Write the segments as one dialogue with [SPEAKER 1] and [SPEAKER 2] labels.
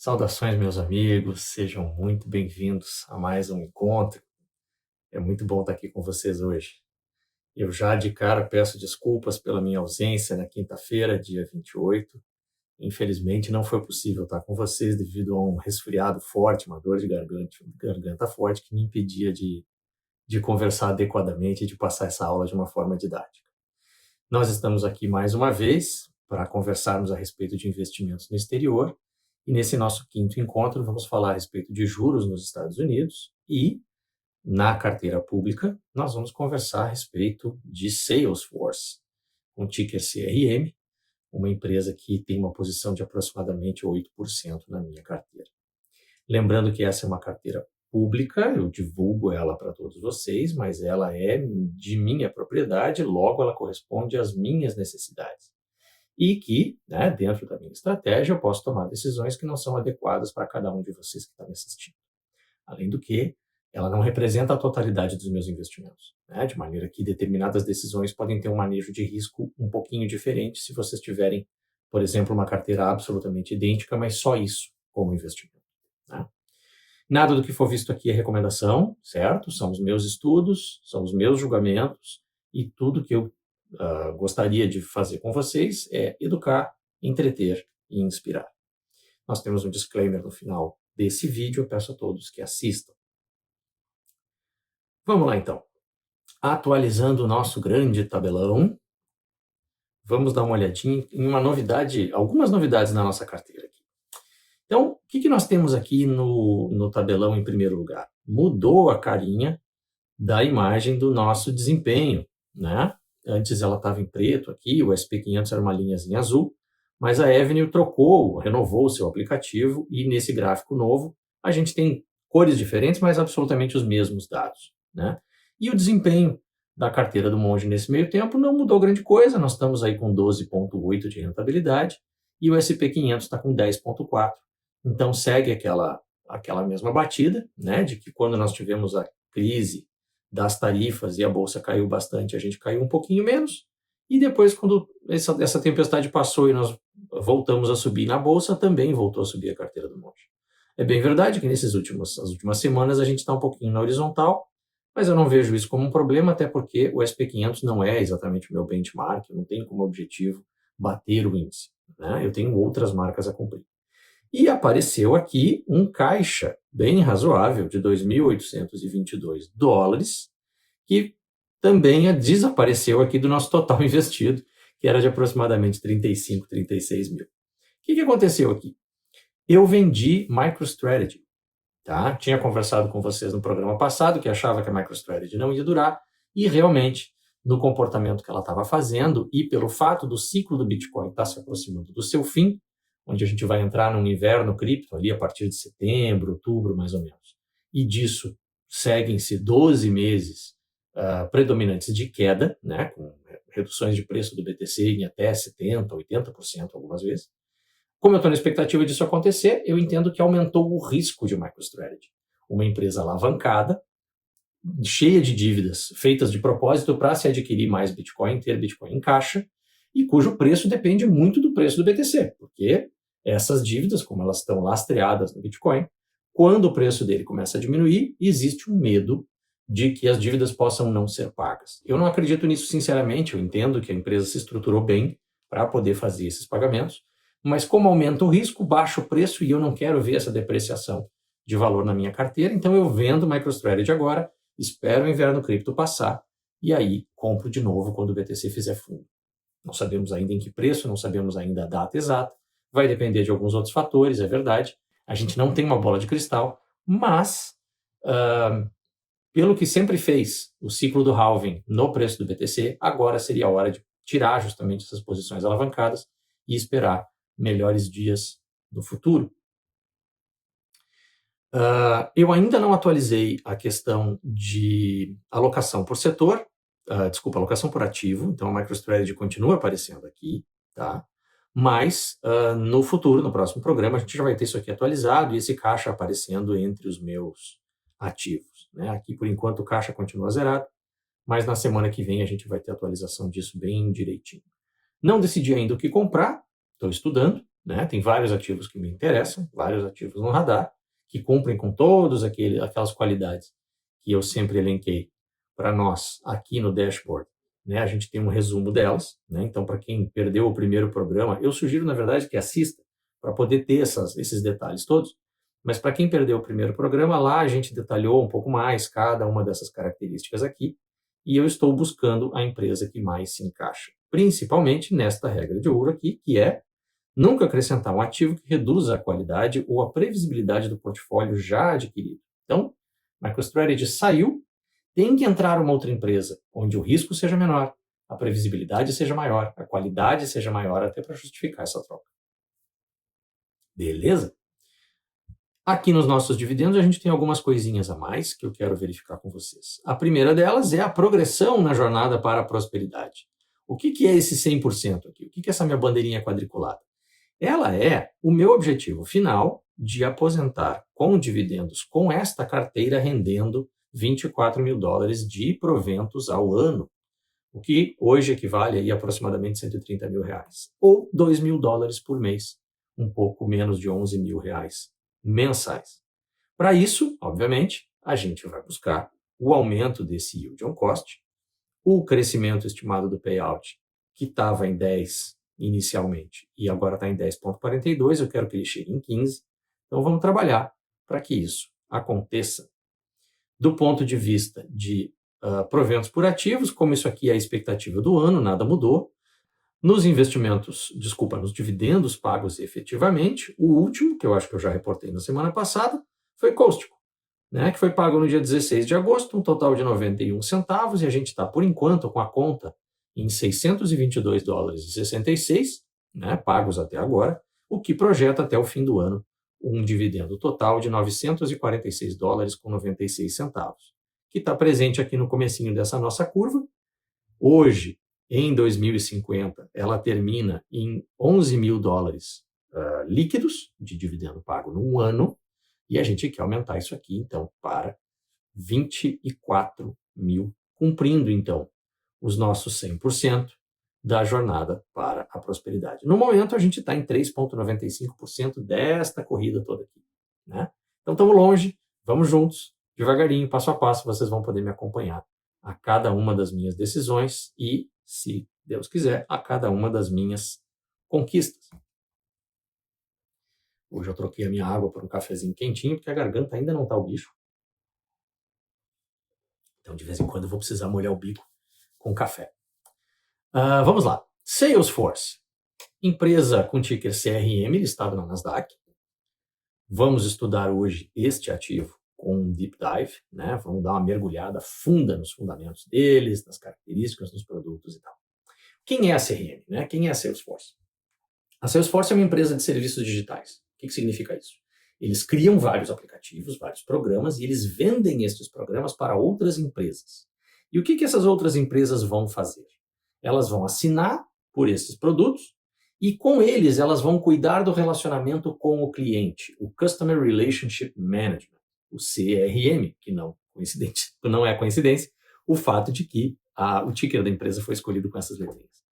[SPEAKER 1] Saudações, meus amigos, sejam muito bem-vindos a mais um encontro. É muito bom estar aqui com vocês hoje. Eu já de cara peço desculpas pela minha ausência na quinta-feira, dia 28. Infelizmente não foi possível estar com vocês devido a um resfriado forte, uma dor de garganta forte que me impedia de conversar adequadamente e de passar essa aula de uma forma didática. Nós estamos aqui mais uma vez para conversarmos a respeito de investimentos no exterior. E nesse nosso quinto encontro, vamos falar a respeito de juros nos Estados Unidos e, na carteira pública, nós vamos conversar a respeito de Salesforce, com ticker CRM, uma empresa que tem uma posição de aproximadamente 8% na minha carteira. Lembrando que essa é uma carteira pública, eu divulgo ela para todos vocês, mas ela é de minha propriedade, logo ela corresponde às minhas necessidades. E que, dentro da minha estratégia, eu posso tomar decisões que não são adequadas para cada um de vocês que está me assistindo. Além do que, ela não representa a totalidade dos meus investimentos, de maneira que determinadas decisões podem ter um manejo de risco um pouquinho diferente se vocês tiverem, por exemplo, uma carteira absolutamente idêntica, mas só isso como investimento. Nada do que for visto aqui é recomendação, certo? São os meus estudos, são os meus julgamentos e tudo que eu gostaria de fazer com vocês é educar, entreter e inspirar. Nós temos um disclaimer no final desse vídeo, eu peço a todos que assistam. Vamos lá então. Atualizando o nosso grande tabelão, vamos dar uma olhadinha em algumas novidades na nossa carteira aqui. Então, o que nós temos aqui no tabelão em primeiro lugar? Mudou a carinha da imagem do nosso desempenho, Antes ela estava em preto aqui, o SP500 era uma linhazinha azul, mas a Avenue renovou o seu aplicativo e nesse gráfico novo a gente tem cores diferentes, mas absolutamente os mesmos dados, E o desempenho da carteira do Monge nesse meio tempo não mudou grande coisa, nós estamos aí com 12,8 de rentabilidade e o SP500 está com 10,4. Então segue aquela mesma batida, de que quando nós tivemos a crise das tarifas e a bolsa caiu bastante, a gente caiu um pouquinho menos, e depois quando essa tempestade passou e nós voltamos a subir na bolsa, também voltou a subir a carteira do Monge. É bem verdade que nas últimas semanas a gente está um pouquinho na horizontal, mas eu não vejo isso como um problema, até porque o SP500 não é exatamente o meu benchmark, eu não tenho como objetivo bater o índice, eu tenho outras marcas a cumprir. E apareceu aqui um caixa bem razoável de 2.822 dólares, que também desapareceu aqui do nosso total investido, que era de aproximadamente 35, 36 mil. O que aconteceu aqui? Eu vendi MicroStrategy. Tinha conversado com vocês no programa passado que achava que a MicroStrategy não ia durar, e realmente, no comportamento que ela estava fazendo, e pelo fato do ciclo do Bitcoin estar se aproximando do seu fim, onde a gente vai entrar num inverno cripto ali a partir de setembro, outubro, mais ou menos. E disso seguem-se 12 meses predominantes de queda, com reduções de preço do BTC em até 70%, 80% algumas vezes. Como eu estou na expectativa disso acontecer, eu entendo que aumentou o risco de MicroStrategy. Uma empresa alavancada, cheia de dívidas, feitas de propósito para se adquirir mais Bitcoin, ter Bitcoin em caixa, e cujo preço depende muito do preço do BTC, porque essas dívidas, como elas estão lastreadas no Bitcoin, quando o preço dele começa a diminuir, existe um medo de que as dívidas possam não ser pagas. Eu não acredito nisso sinceramente, eu entendo que a empresa se estruturou bem para poder fazer esses pagamentos, mas como aumenta o risco, baixa o preço e eu não quero ver essa depreciação de valor na minha carteira, então eu vendo MicroStrategy agora, espero o inverno cripto passar e aí compro de novo quando o BTC fizer fundo. Não sabemos ainda em que preço, não sabemos ainda a data exata, vai depender de alguns outros fatores, é verdade. A gente não tem uma bola de cristal, mas pelo que sempre fez o ciclo do halving no preço do BTC, agora seria a hora de tirar justamente essas posições alavancadas e esperar melhores dias no futuro. Eu ainda não atualizei a questão de alocação por setor, alocação por ativo, então a MicroStrategy continua aparecendo aqui, mas no futuro, no próximo programa, a gente já vai ter isso aqui atualizado e esse caixa aparecendo entre os meus ativos. Aqui, por enquanto, o caixa continua zerado, mas na semana que vem a gente vai ter atualização disso bem direitinho. Não decidi ainda o que comprar, estou estudando, né? Tem vários ativos que me interessam, vários ativos no radar, que cumprem com todas aquelas qualidades que eu sempre elenquei para nós aqui no dashboard. Né? A gente tem um resumo delas, né? Então, para quem perdeu o primeiro programa, eu sugiro, na verdade, que assista para poder ter esses detalhes todos. Mas para quem perdeu o primeiro programa, lá a gente detalhou um pouco mais cada uma dessas características aqui, e eu estou buscando a empresa que mais se encaixa, principalmente nesta regra de ouro aqui, que é nunca acrescentar um ativo que reduza a qualidade ou a previsibilidade do portfólio já adquirido. Então, MicroStrategy saiu, tem que entrar uma outra empresa onde o risco seja menor, a previsibilidade seja maior, a qualidade seja maior, até para justificar essa troca. Beleza? Aqui nos nossos dividendos a gente tem algumas coisinhas a mais que eu quero verificar com vocês. A primeira delas é a progressão na jornada para a prosperidade. O que é esse 100% aqui? O que é essa minha bandeirinha quadriculada? Ela é o meu objetivo final de aposentar com dividendos com esta carteira rendendo 24 mil dólares de proventos ao ano, o que hoje equivale aí a aproximadamente 130 mil reais, ou 2 mil dólares por mês, um pouco menos de 11 mil reais mensais. Para isso, obviamente, a gente vai buscar o aumento desse yield on cost, o crescimento estimado do payout, que estava em 10 inicialmente e agora está em 10,42, eu quero que ele chegue em 15. Então vamos trabalhar para que isso aconteça. Do ponto de vista de proventos por ativos, como isso aqui é a expectativa do ano, nada mudou. Nos nos dividendos pagos efetivamente, o último, que eu acho que eu já reportei na semana passada, foi Costico, né, que foi pago no dia 16 de agosto, um total de 91 centavos, e a gente está, por enquanto, com a conta em 622 dólares e 66, né, pagos até agora, o que projeta até o fim do ano um dividendo total de 946 dólares com 96 centavos, que está presente aqui no comecinho dessa nossa curva. Hoje, em 2050, ela termina em 11 mil dólares líquidos de dividendo pago num ano, e a gente quer aumentar isso aqui, então, para 24 mil, cumprindo, então, os nossos 100% da jornada para a prosperidade. No momento, a gente está em 3,95% desta corrida toda aqui, né? Então, estamos longe, vamos juntos, devagarinho, passo a passo, vocês vão poder me acompanhar a cada uma das minhas decisões e, se Deus quiser, a cada uma das minhas conquistas. Hoje eu troquei a minha água por um cafezinho quentinho, porque a garganta ainda não está o bicho. Então, de vez em quando, eu vou precisar molhar o bico com café. Vamos lá. Salesforce, empresa com ticker CRM, listado na Nasdaq. Vamos estudar hoje este ativo com um deep dive, né? Vamos dar uma mergulhada funda nos fundamentos deles, nas características, nos produtos e tal. Quem é a CRM, né? Quem é a Salesforce? A Salesforce é uma empresa de serviços digitais. O que significa isso? Eles criam vários aplicativos, vários programas, e eles vendem esses programas para outras empresas. E o que essas outras empresas vão fazer? Elas vão assinar por esses produtos e com eles elas vão cuidar do relacionamento com o cliente, o Customer Relationship Management, o CRM, que não é coincidência, o fato de que o ticker da empresa foi escolhido com essas letrinhas.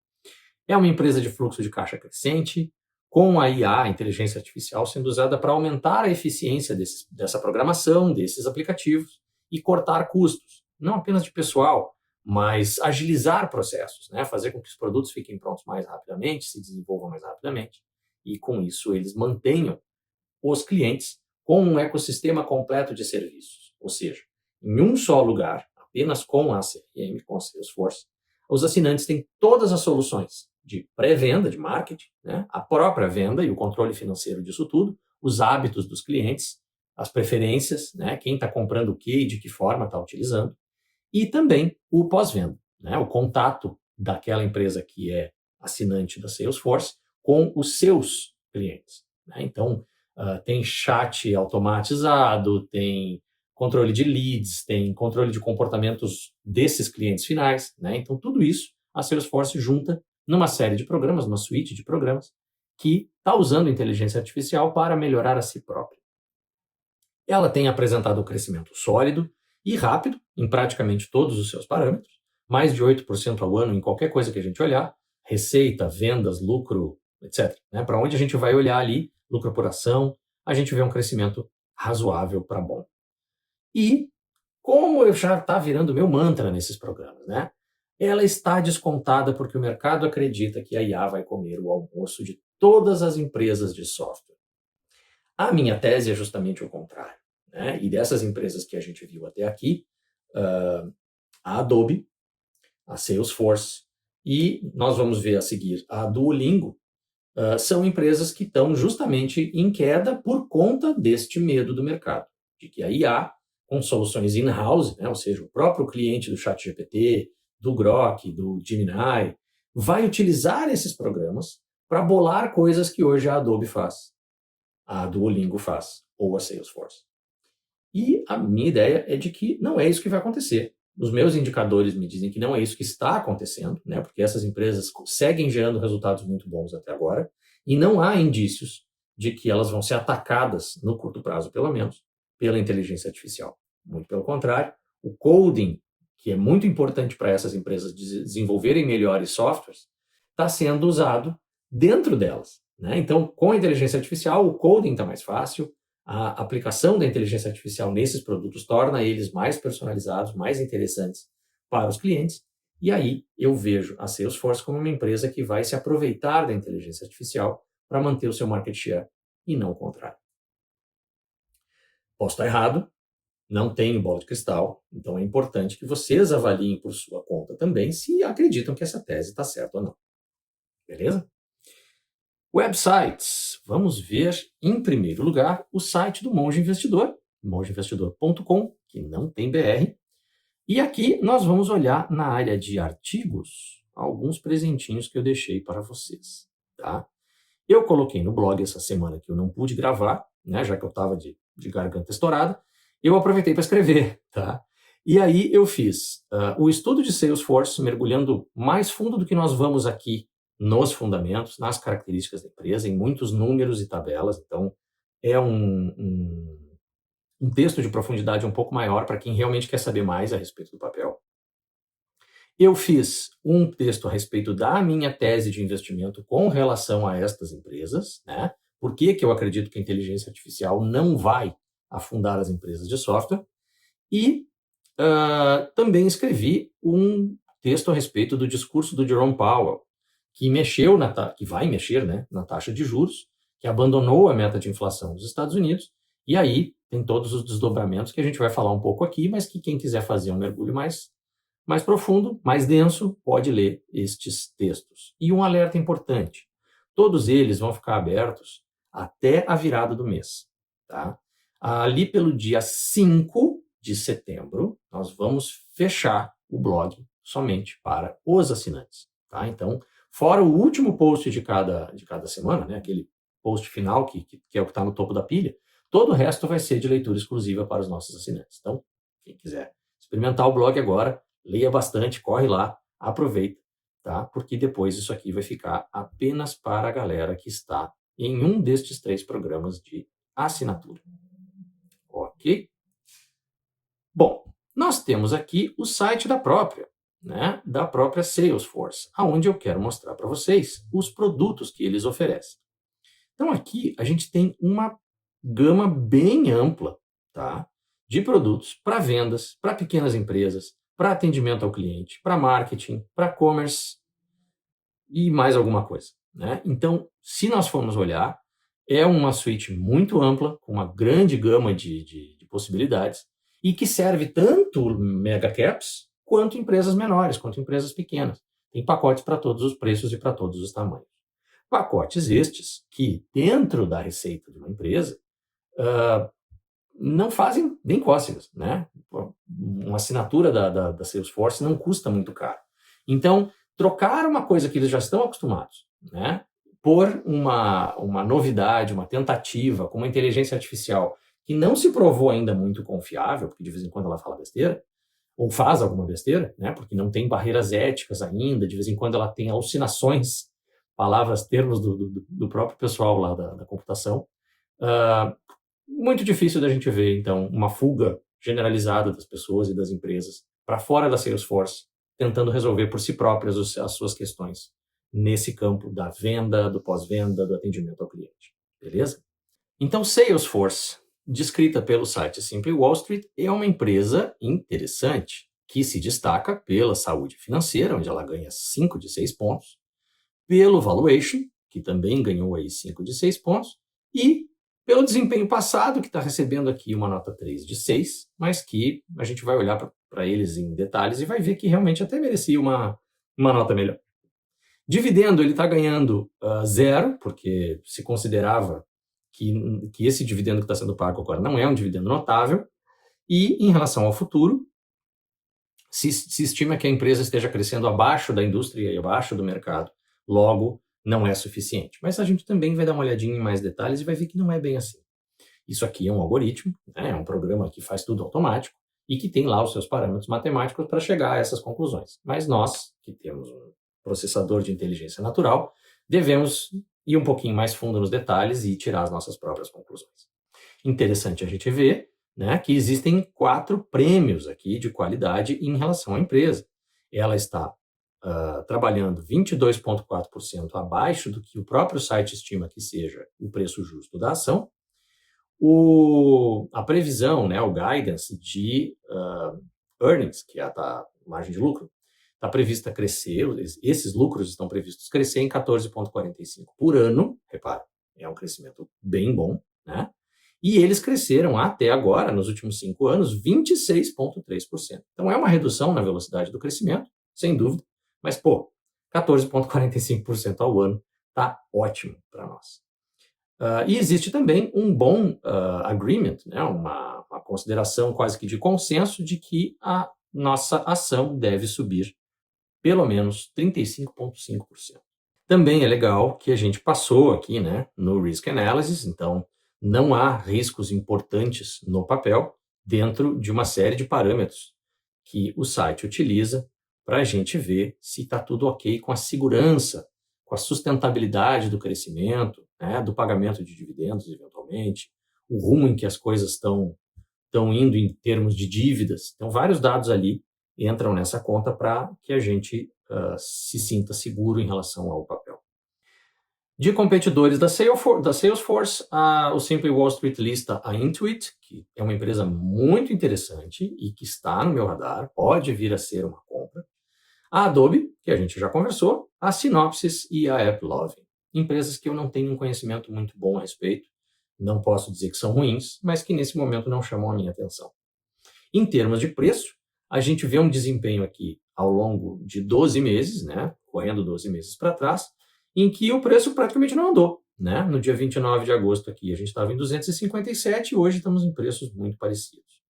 [SPEAKER 1] É uma empresa de fluxo de caixa crescente, com a IA, a inteligência artificial, sendo usada para aumentar a eficiência dessa programação, desses aplicativos e cortar custos, não apenas de pessoal, mas agilizar processos, né? Fazer com que os produtos fiquem prontos mais rapidamente, se desenvolvam mais rapidamente, e com isso eles mantenham os clientes com um ecossistema completo de serviços. Ou seja, em um só lugar, apenas com a CRM, com a Salesforce, os assinantes têm todas as soluções de pré-venda, de marketing, né? A própria venda e o controle financeiro disso tudo, os hábitos dos clientes, as preferências, né? Quem está comprando o que e de que forma está utilizando, e também o pós-venda, né? O contato daquela empresa que é assinante da Salesforce com os seus clientes, né? Então, tem chat automatizado, tem controle de leads, tem controle de comportamentos desses clientes finais, né? Então, tudo isso a Salesforce junta numa série de programas, numa suíte de programas, que está usando inteligência artificial para melhorar a si própria. Ela tem apresentado um crescimento sólido e rápido em praticamente todos os seus parâmetros, mais de 8% ao ano em qualquer coisa que a gente olhar, receita, vendas, lucro, etc. Né? Para onde a gente vai olhar ali, lucro por ação, a gente vê um crescimento razoável para bom. E como eu já está virando meu mantra nesses programas, né? Ela está descontada porque o mercado acredita que a IA vai comer o almoço de todas as empresas de software. A minha tese é justamente o contrário, né? E dessas empresas que a gente viu até aqui, a Adobe, a Salesforce e nós vamos ver a seguir a Duolingo, são empresas que estão justamente em queda por conta deste medo do mercado, de que a IA, com soluções in-house, né, ou seja, o próprio cliente do ChatGPT, do Grok, do Gemini, vai utilizar esses programas para bolar coisas que hoje a Adobe faz, a Duolingo faz, ou a Salesforce. E a minha ideia é de que não é isso que vai acontecer. Os meus indicadores me dizem que não é isso que está acontecendo, né? Porque essas empresas seguem gerando resultados muito bons até agora, e não há indícios de que elas vão ser atacadas, no curto prazo pelo menos, pela inteligência artificial. Muito pelo contrário, o coding, que é muito importante para essas empresas desenvolverem melhores softwares, está sendo usado dentro delas, né? Então, com a inteligência artificial, o coding está mais fácil, a aplicação da inteligência artificial nesses produtos torna eles mais personalizados, mais interessantes para os clientes. E aí eu vejo a Salesforce como uma empresa que vai se aproveitar da inteligência artificial para manter o seu market share e não o contrário. Posso estar errado, não tenho bola de cristal, então é importante que vocês avaliem por sua conta também se acreditam que essa tese está certa ou não. Beleza? Websites. Vamos ver, em primeiro lugar, o site do Monge Investidor, mongeinvestidor.com, que não tem BR. E aqui nós vamos olhar na área de artigos alguns presentinhos que eu deixei para vocês. Tá? Eu coloquei no blog essa semana que eu não pude gravar, né, já que eu estava de garganta estourada, eu aproveitei para escrever. Tá? E aí eu fiz o estudo de Salesforce, mergulhando mais fundo do que nós vamos aqui nos fundamentos, nas características da empresa, em muitos números e tabelas. Então, é um texto de profundidade um pouco maior para quem realmente quer saber mais a respeito do papel. Eu fiz um texto a respeito da minha tese de investimento com relação a estas empresas, né? Por que eu acredito que a inteligência artificial não vai afundar as empresas de software. E também escrevi um texto a respeito do discurso do Jerome Powell, que vai mexer, né, na taxa de juros, que abandonou a meta de inflação dos Estados Unidos, e aí tem todos os desdobramentos que a gente vai falar um pouco aqui, mas que quem quiser fazer um mergulho mais profundo, mais denso, pode ler estes textos. E um alerta importante, todos eles vão ficar abertos até a virada do mês. Tá? Ali pelo dia 5 de setembro, nós vamos fechar o blog somente para os assinantes. Tá? Então, fora o último post de cada semana, né, aquele post final que é o que está no topo da pilha, todo o resto vai ser de leitura exclusiva para os nossos assinantes. Então, quem quiser experimentar o blog agora, leia bastante, corre lá, aproveita, tá? Porque depois isso aqui vai ficar apenas para a galera que está em um destes 3 programas de assinatura. Ok? Bom, nós temos aqui o site da própria Salesforce, aonde eu quero mostrar para vocês os produtos que eles oferecem. Então aqui a gente tem uma gama bem ampla, tá, de produtos para vendas, para pequenas empresas, para atendimento ao cliente, para marketing, para commerce e mais alguma coisa. Né? Então, se nós formos olhar, é uma suite muito ampla, com uma grande gama de possibilidades, e que serve tanto mega caps, quanto empresas menores, quanto empresas pequenas. Tem pacotes para todos os preços e para todos os tamanhos. Pacotes estes que, dentro da receita de uma empresa, não fazem nem cócegas, né? Uma assinatura da Salesforce não custa muito caro. Então, trocar uma coisa que eles já estão acostumados, né, por uma novidade, uma tentativa com uma inteligência artificial que não se provou ainda muito confiável, porque de vez em quando ela fala besteira, ou faz alguma besteira, né, porque não tem barreiras éticas ainda, de vez em quando ela tem alucinações, palavras, termos do próprio pessoal lá da computação. Muito difícil da gente ver, então, uma fuga generalizada das pessoas e das empresas para fora da Salesforce, tentando resolver por si próprias as suas questões nesse campo da venda, do pós-venda, do atendimento ao cliente. Beleza? Então, Salesforce, descrita pelo site Simply Wall Street, é uma empresa interessante que se destaca pela saúde financeira, onde ela ganha 5 de 6 pontos, pelo valuation, que também ganhou aí 5 de 6 pontos, e pelo desempenho passado, que está recebendo aqui uma nota 3 de 6, mas que a gente vai olhar para eles em detalhes e vai ver que realmente até merecia uma nota melhor. Dividendo, ele está ganhando 0, porque se considerava que esse dividendo que está sendo pago agora não é um dividendo notável, e em relação ao futuro, se estima que a empresa esteja crescendo abaixo da indústria e abaixo do mercado, logo não é suficiente. Mas a gente também vai dar uma olhadinha em mais detalhes e vai ver que não é bem assim. Isso aqui é um algoritmo, né? É um programa que faz tudo automático e que tem lá os seus parâmetros matemáticos para chegar a essas conclusões. Mas nós, que temos um processador de inteligência natural, devemos ir um pouquinho mais fundo nos detalhes e tirar as nossas próprias conclusões. Interessante a gente ver, né, que existem 4 prêmios aqui de qualidade em relação à empresa. Ela está trabalhando 22,4% abaixo do que o próprio site estima que seja o preço justo da ação. A previsão, né, o guidance de earnings, que é a margem de lucro, está prevista crescer, esses lucros estão previstos crescer em 14,45% por ano, repara, é um crescimento bem bom, né? E eles cresceram até agora, nos últimos 5 anos, 26,3%. Então é uma redução na velocidade do crescimento, sem dúvida, mas, 14,45% ao ano está ótimo para nós. E existe também um bom agreement, né, uma consideração quase que de consenso de que a nossa ação deve subir pelo menos 35,5%. Também é legal que a gente passou aqui, né, no Risk Analysis, então não há riscos importantes no papel dentro de uma série de parâmetros que o site utiliza para a gente ver se está tudo ok com a segurança, com a sustentabilidade do crescimento, né, do pagamento de dividendos, eventualmente, o rumo em que as coisas estão indo em termos de dívidas. Então, vários dados ali entram nessa conta para que a gente se sinta seguro em relação ao papel. De competidores da Salesforce, o Simply Wall Street lista a Intuit, que é uma empresa muito interessante e que está no meu radar, pode vir a ser uma compra. A Adobe, que a gente já conversou, a Synopsys e a AppLovin. Empresas que eu não tenho um conhecimento muito bom a respeito, não posso dizer que são ruins, mas que nesse momento não chamam a minha atenção. Em termos de preço, a gente vê um desempenho aqui ao longo de 12 meses, né, correndo 12 meses para trás, em que o preço praticamente não andou, né? No dia 29 de agosto aqui a gente estava em 257 e hoje estamos em preços muito parecidos.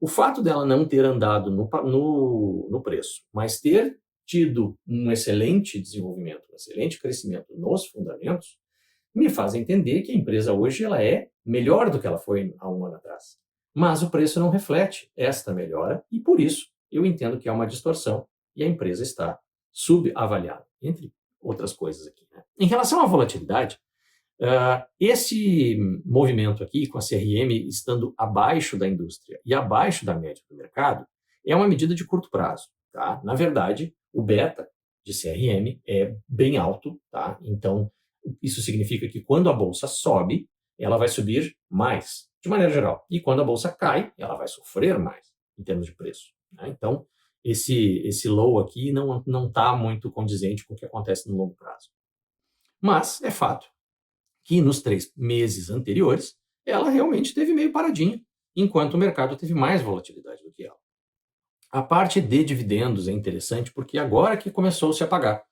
[SPEAKER 1] O fato dela não ter andado no preço, mas ter tido um excelente desenvolvimento, um excelente crescimento nos fundamentos, me faz entender que a empresa hoje ela é melhor do que ela foi há um ano atrás. Mas o preço não reflete esta melhora e, por isso, eu entendo que é uma distorção e a empresa está subavaliada, entre outras coisas aqui, né? Em relação à volatilidade, esse movimento aqui, com a CRM estando abaixo da indústria e abaixo da média do mercado, é uma medida de curto prazo. Tá? Na verdade, o beta de CRM é bem alto, tá? Então, isso significa que quando a bolsa sobe, ela vai subir mais, de maneira geral. E quando a bolsa cai, ela vai sofrer mais, em termos de preço. Né? Então, esse low aqui não está muito condizente com o que acontece no longo prazo. Mas é fato que nos 3 meses anteriores, ela realmente esteve meio paradinha, enquanto o mercado teve mais volatilidade do que ela. A parte de dividendos é interessante porque agora que começou a se pagar.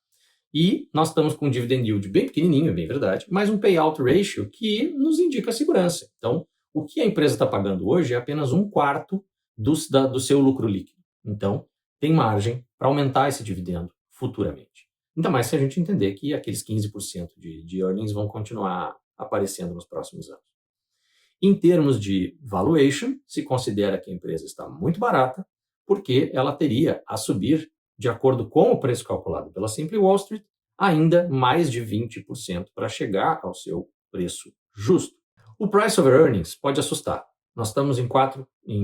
[SPEAKER 1] E nós estamos com um dividend yield bem pequenininho, é bem verdade, mas um payout ratio que nos indica segurança. Então, o que a empresa está pagando hoje é apenas 1/4 do seu lucro líquido. Então, tem margem para aumentar esse dividendo futuramente. Ainda mais se a gente entender que aqueles 15% de earnings vão continuar aparecendo nos próximos anos. Em termos de valuation, se considera que a empresa está muito barata, porque ela teria a subir, de acordo com o preço calculado pela Simply Wall Street, ainda mais de 20% para chegar ao seu preço justo. O price over earnings pode assustar, nós estamos em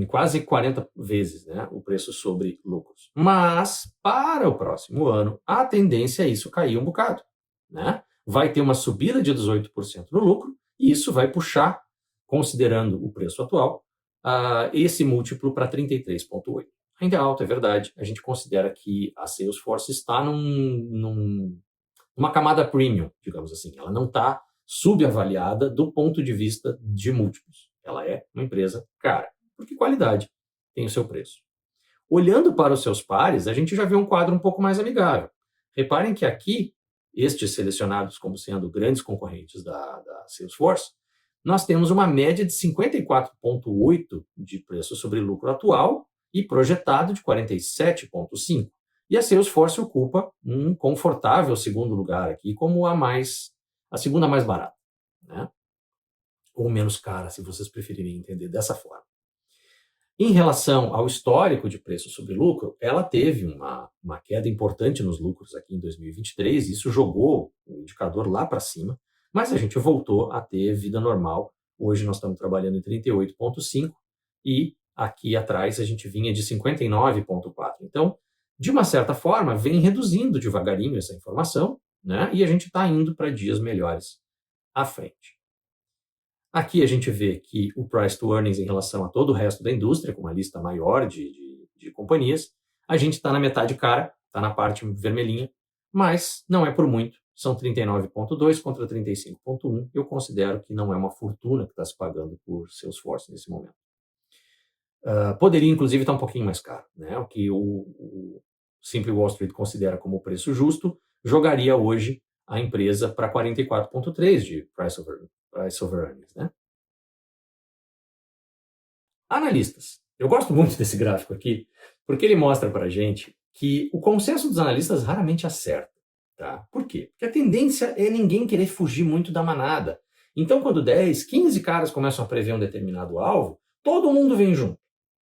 [SPEAKER 1] quase 40 vezes, né, o preço sobre lucros. Mas, para o próximo ano, a tendência é isso cair um bocado. Né? Vai ter uma subida de 18% no lucro, e isso vai puxar, considerando o preço atual, esse múltiplo para 33,8. Ainda é alto, é verdade. A gente considera que a Salesforce está numa camada premium, digamos assim. Ela não está subavaliada do ponto de vista de múltiplos. Ela é uma empresa cara, porque qualidade tem o seu preço. Olhando para os seus pares, a gente já vê um quadro um pouco mais amigável. Reparem que aqui, estes selecionados como sendo grandes concorrentes da Salesforce, nós temos uma média de 54,8 de preço sobre lucro atual e projetado de 47,5. E a Salesforce ocupa um confortável segundo lugar aqui como a segunda mais barata, né? Ou menos cara, se vocês preferirem entender dessa forma. Em relação ao histórico de preço sobre lucro, ela teve uma queda importante nos lucros aqui em 2023, isso jogou o indicador lá para cima, mas a gente voltou a ter vida normal. Hoje nós estamos trabalhando em 38,5 e aqui atrás a gente vinha de 59,4. Então, de uma certa forma, vem reduzindo devagarinho essa informação, né? E a gente está indo para dias melhores à frente. Aqui a gente vê que o price to earnings em relação a todo o resto da indústria, com uma lista maior de companhias, a gente está na metade cara, está na parte vermelhinha, mas não é por muito. São 39,2 contra 35,1. Eu considero que não é uma fortuna que está se pagando por Salesforce nesse momento. Poderia, inclusive, estar um pouquinho mais caro, né? O que o Simple Wall Street considera como preço justo, jogaria hoje a empresa para 44,3 de price over earnings, né? Analistas. Eu gosto muito desse gráfico aqui, porque ele mostra para a gente que o consenso dos analistas raramente acerta. Tá? Por quê? Porque a tendência é ninguém querer fugir muito da manada. Então, quando 10, 15 caras começam a prever um determinado alvo, todo mundo vem junto.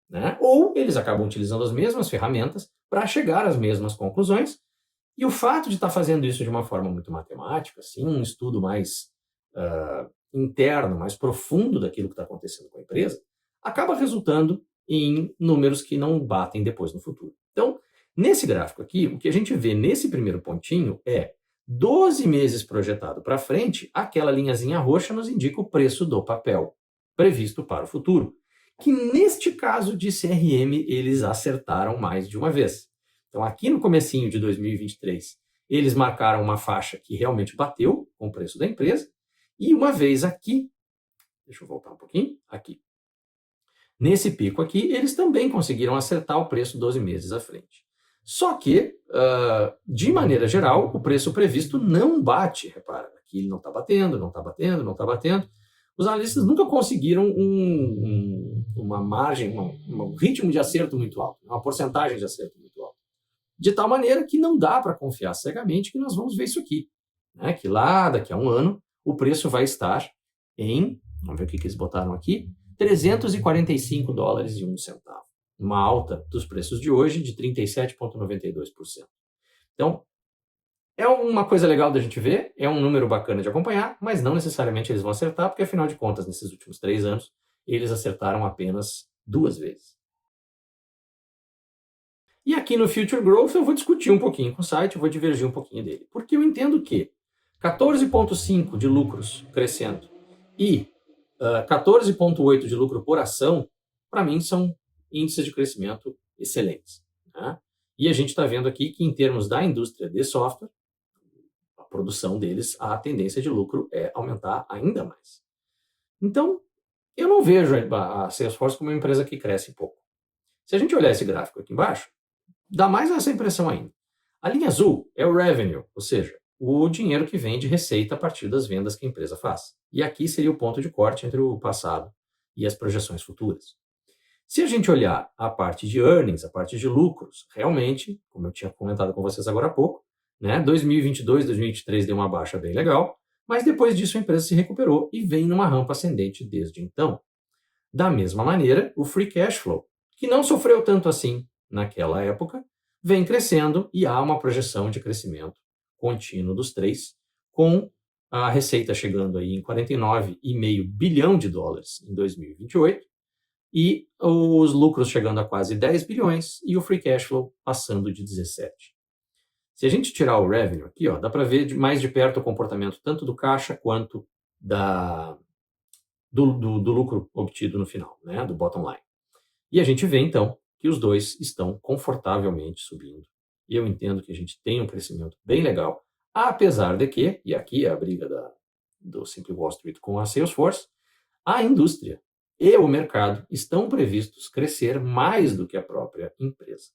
[SPEAKER 1] Né? Ou eles acabam utilizando as mesmas ferramentas para chegar às mesmas conclusões. E o fato de estar fazendo isso de uma forma muito matemática, assim, um estudo mais interno, mais profundo daquilo que está acontecendo com a empresa, acaba resultando em números que não batem depois no futuro. Então, nesse gráfico aqui, o que a gente vê nesse primeiro pontinho é 12 meses projetado para frente, aquela linhazinha roxa nos indica o preço do papel previsto para o futuro, que neste caso de CRM eles acertaram mais de uma vez. Então, aqui no comecinho de 2023, eles marcaram uma faixa que realmente bateu com o preço da empresa, e uma vez aqui, deixa eu voltar um pouquinho, aqui, nesse pico aqui, eles também conseguiram acertar o preço 12 meses à frente. Só que, de maneira geral, o preço previsto não bate. Repara, aqui ele não está batendo, não está batendo, não está batendo. Os analistas nunca conseguiram uma margem, um ritmo de acerto muito alto, uma porcentagem de acerto muito alta. De tal maneira que não dá para confiar cegamente que nós vamos ver isso aqui. Né? Que lá, daqui a um ano, o preço vai estar em, vamos ver o que eles botaram aqui, $345,01. Uma alta dos preços de hoje de 37,92%. Então, é uma coisa legal da gente ver, é um número bacana de acompanhar, mas não necessariamente eles vão acertar, porque afinal de contas, nesses últimos 3 anos, eles acertaram apenas 2 vezes. E aqui no Future Growth eu vou discutir um pouquinho com o site, eu vou divergir um pouquinho dele. Porque eu entendo que 14,5 de lucros crescendo e 14,8 de lucro por ação, para mim são índices de crescimento excelentes. Né? E a gente está vendo aqui que em termos da indústria de software, a produção deles, a tendência de lucro é aumentar ainda mais. Então, eu não vejo a Salesforce como uma empresa que cresce pouco. Se a gente olhar esse gráfico aqui embaixo, dá mais essa impressão ainda. A linha azul é o revenue, ou seja, o dinheiro que vem de receita a partir das vendas que a empresa faz. E aqui seria o ponto de corte entre o passado e as projeções futuras. Se a gente olhar a parte de earnings, a parte de lucros, realmente, como eu tinha comentado com vocês agora há pouco, né, 2022, 2023 deu uma baixa bem legal, mas depois disso a empresa se recuperou e vem numa rampa ascendente desde então. Da mesma maneira, o free cash flow, que não sofreu tanto assim naquela época, vem crescendo e há uma projeção de crescimento contínuo dos três, com a receita chegando aí em $49,5 bilhão em 2028 e os lucros chegando a quase 10 bilhões e o free cash flow passando de 17. Se a gente tirar o revenue aqui, ó, dá para ver mais de perto o comportamento tanto do caixa quanto do lucro obtido no final, né, do bottom line. E a gente vê, então, que os dois estão confortavelmente subindo. E eu entendo que a gente tem um crescimento bem legal, apesar de que, e aqui é a briga do Simple Wall Street com a Salesforce, a indústria e o mercado estão previstos crescer mais do que a própria empresa,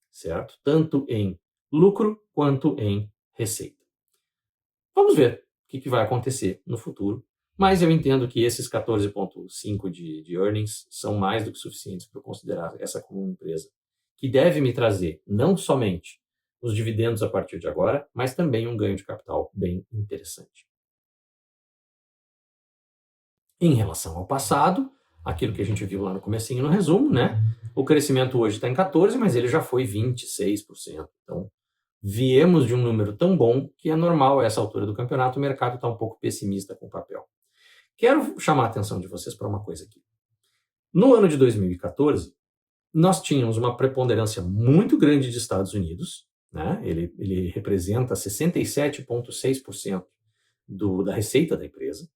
[SPEAKER 1] certo? Tanto em lucro quanto em receita. Vamos ver o que vai acontecer no futuro, mas eu entendo que esses 14,5 de earnings são mais do que suficientes para eu considerar essa como uma empresa que deve me trazer não somente os dividendos a partir de agora, mas também um ganho de capital bem interessante. Em relação ao passado, aquilo que a gente viu lá no comecinho no resumo, né? O crescimento hoje está em 14%, mas ele já foi 26%. Então, viemos de um número tão bom que é normal a essa altura do campeonato o mercado está um pouco pessimista com o papel. Quero chamar a atenção de vocês para uma coisa aqui. No ano de 2014, nós tínhamos uma preponderância muito grande de Estados Unidos, né? Ele representa 67,6% da receita da empresa,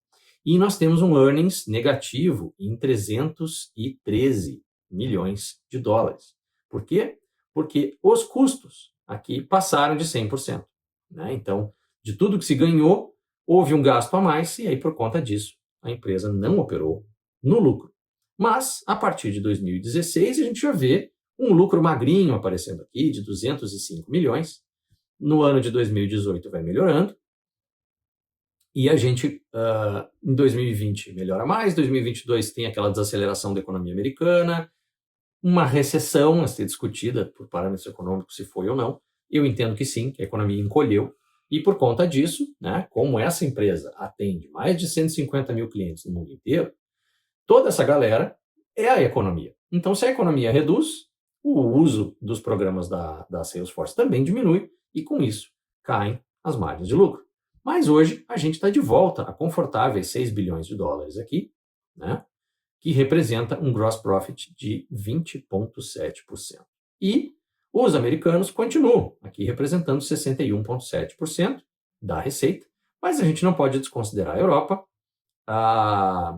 [SPEAKER 1] e nós temos um earnings negativo em 313 milhões de dólares. Por quê? Porque os custos aqui passaram de 100%. Né? Então, de tudo que se ganhou, houve um gasto a mais e aí, por conta disso, a empresa não operou no lucro. Mas, a partir de 2016, a gente já vê um lucro magrinho aparecendo aqui, de 205 milhões. No ano de 2018 vai melhorando. E a gente, em 2020, melhora mais. 2022 tem aquela desaceleração da economia americana, uma recessão a ser discutida por parâmetros econômicos se foi ou não. Eu entendo que sim, que a economia encolheu. E por conta disso, né, como essa empresa atende mais de 150 mil clientes no mundo inteiro, toda essa galera é a economia. Então, se a economia reduz, o uso dos programas da Salesforce também diminui e, com isso, caem as margens de lucro. Mas hoje a gente está de volta a confortáveis 6 bilhões de dólares aqui, né, que representa um gross profit de 20,7%. E os americanos continuam aqui representando 61,7% da receita, mas a gente não pode desconsiderar a Europa, a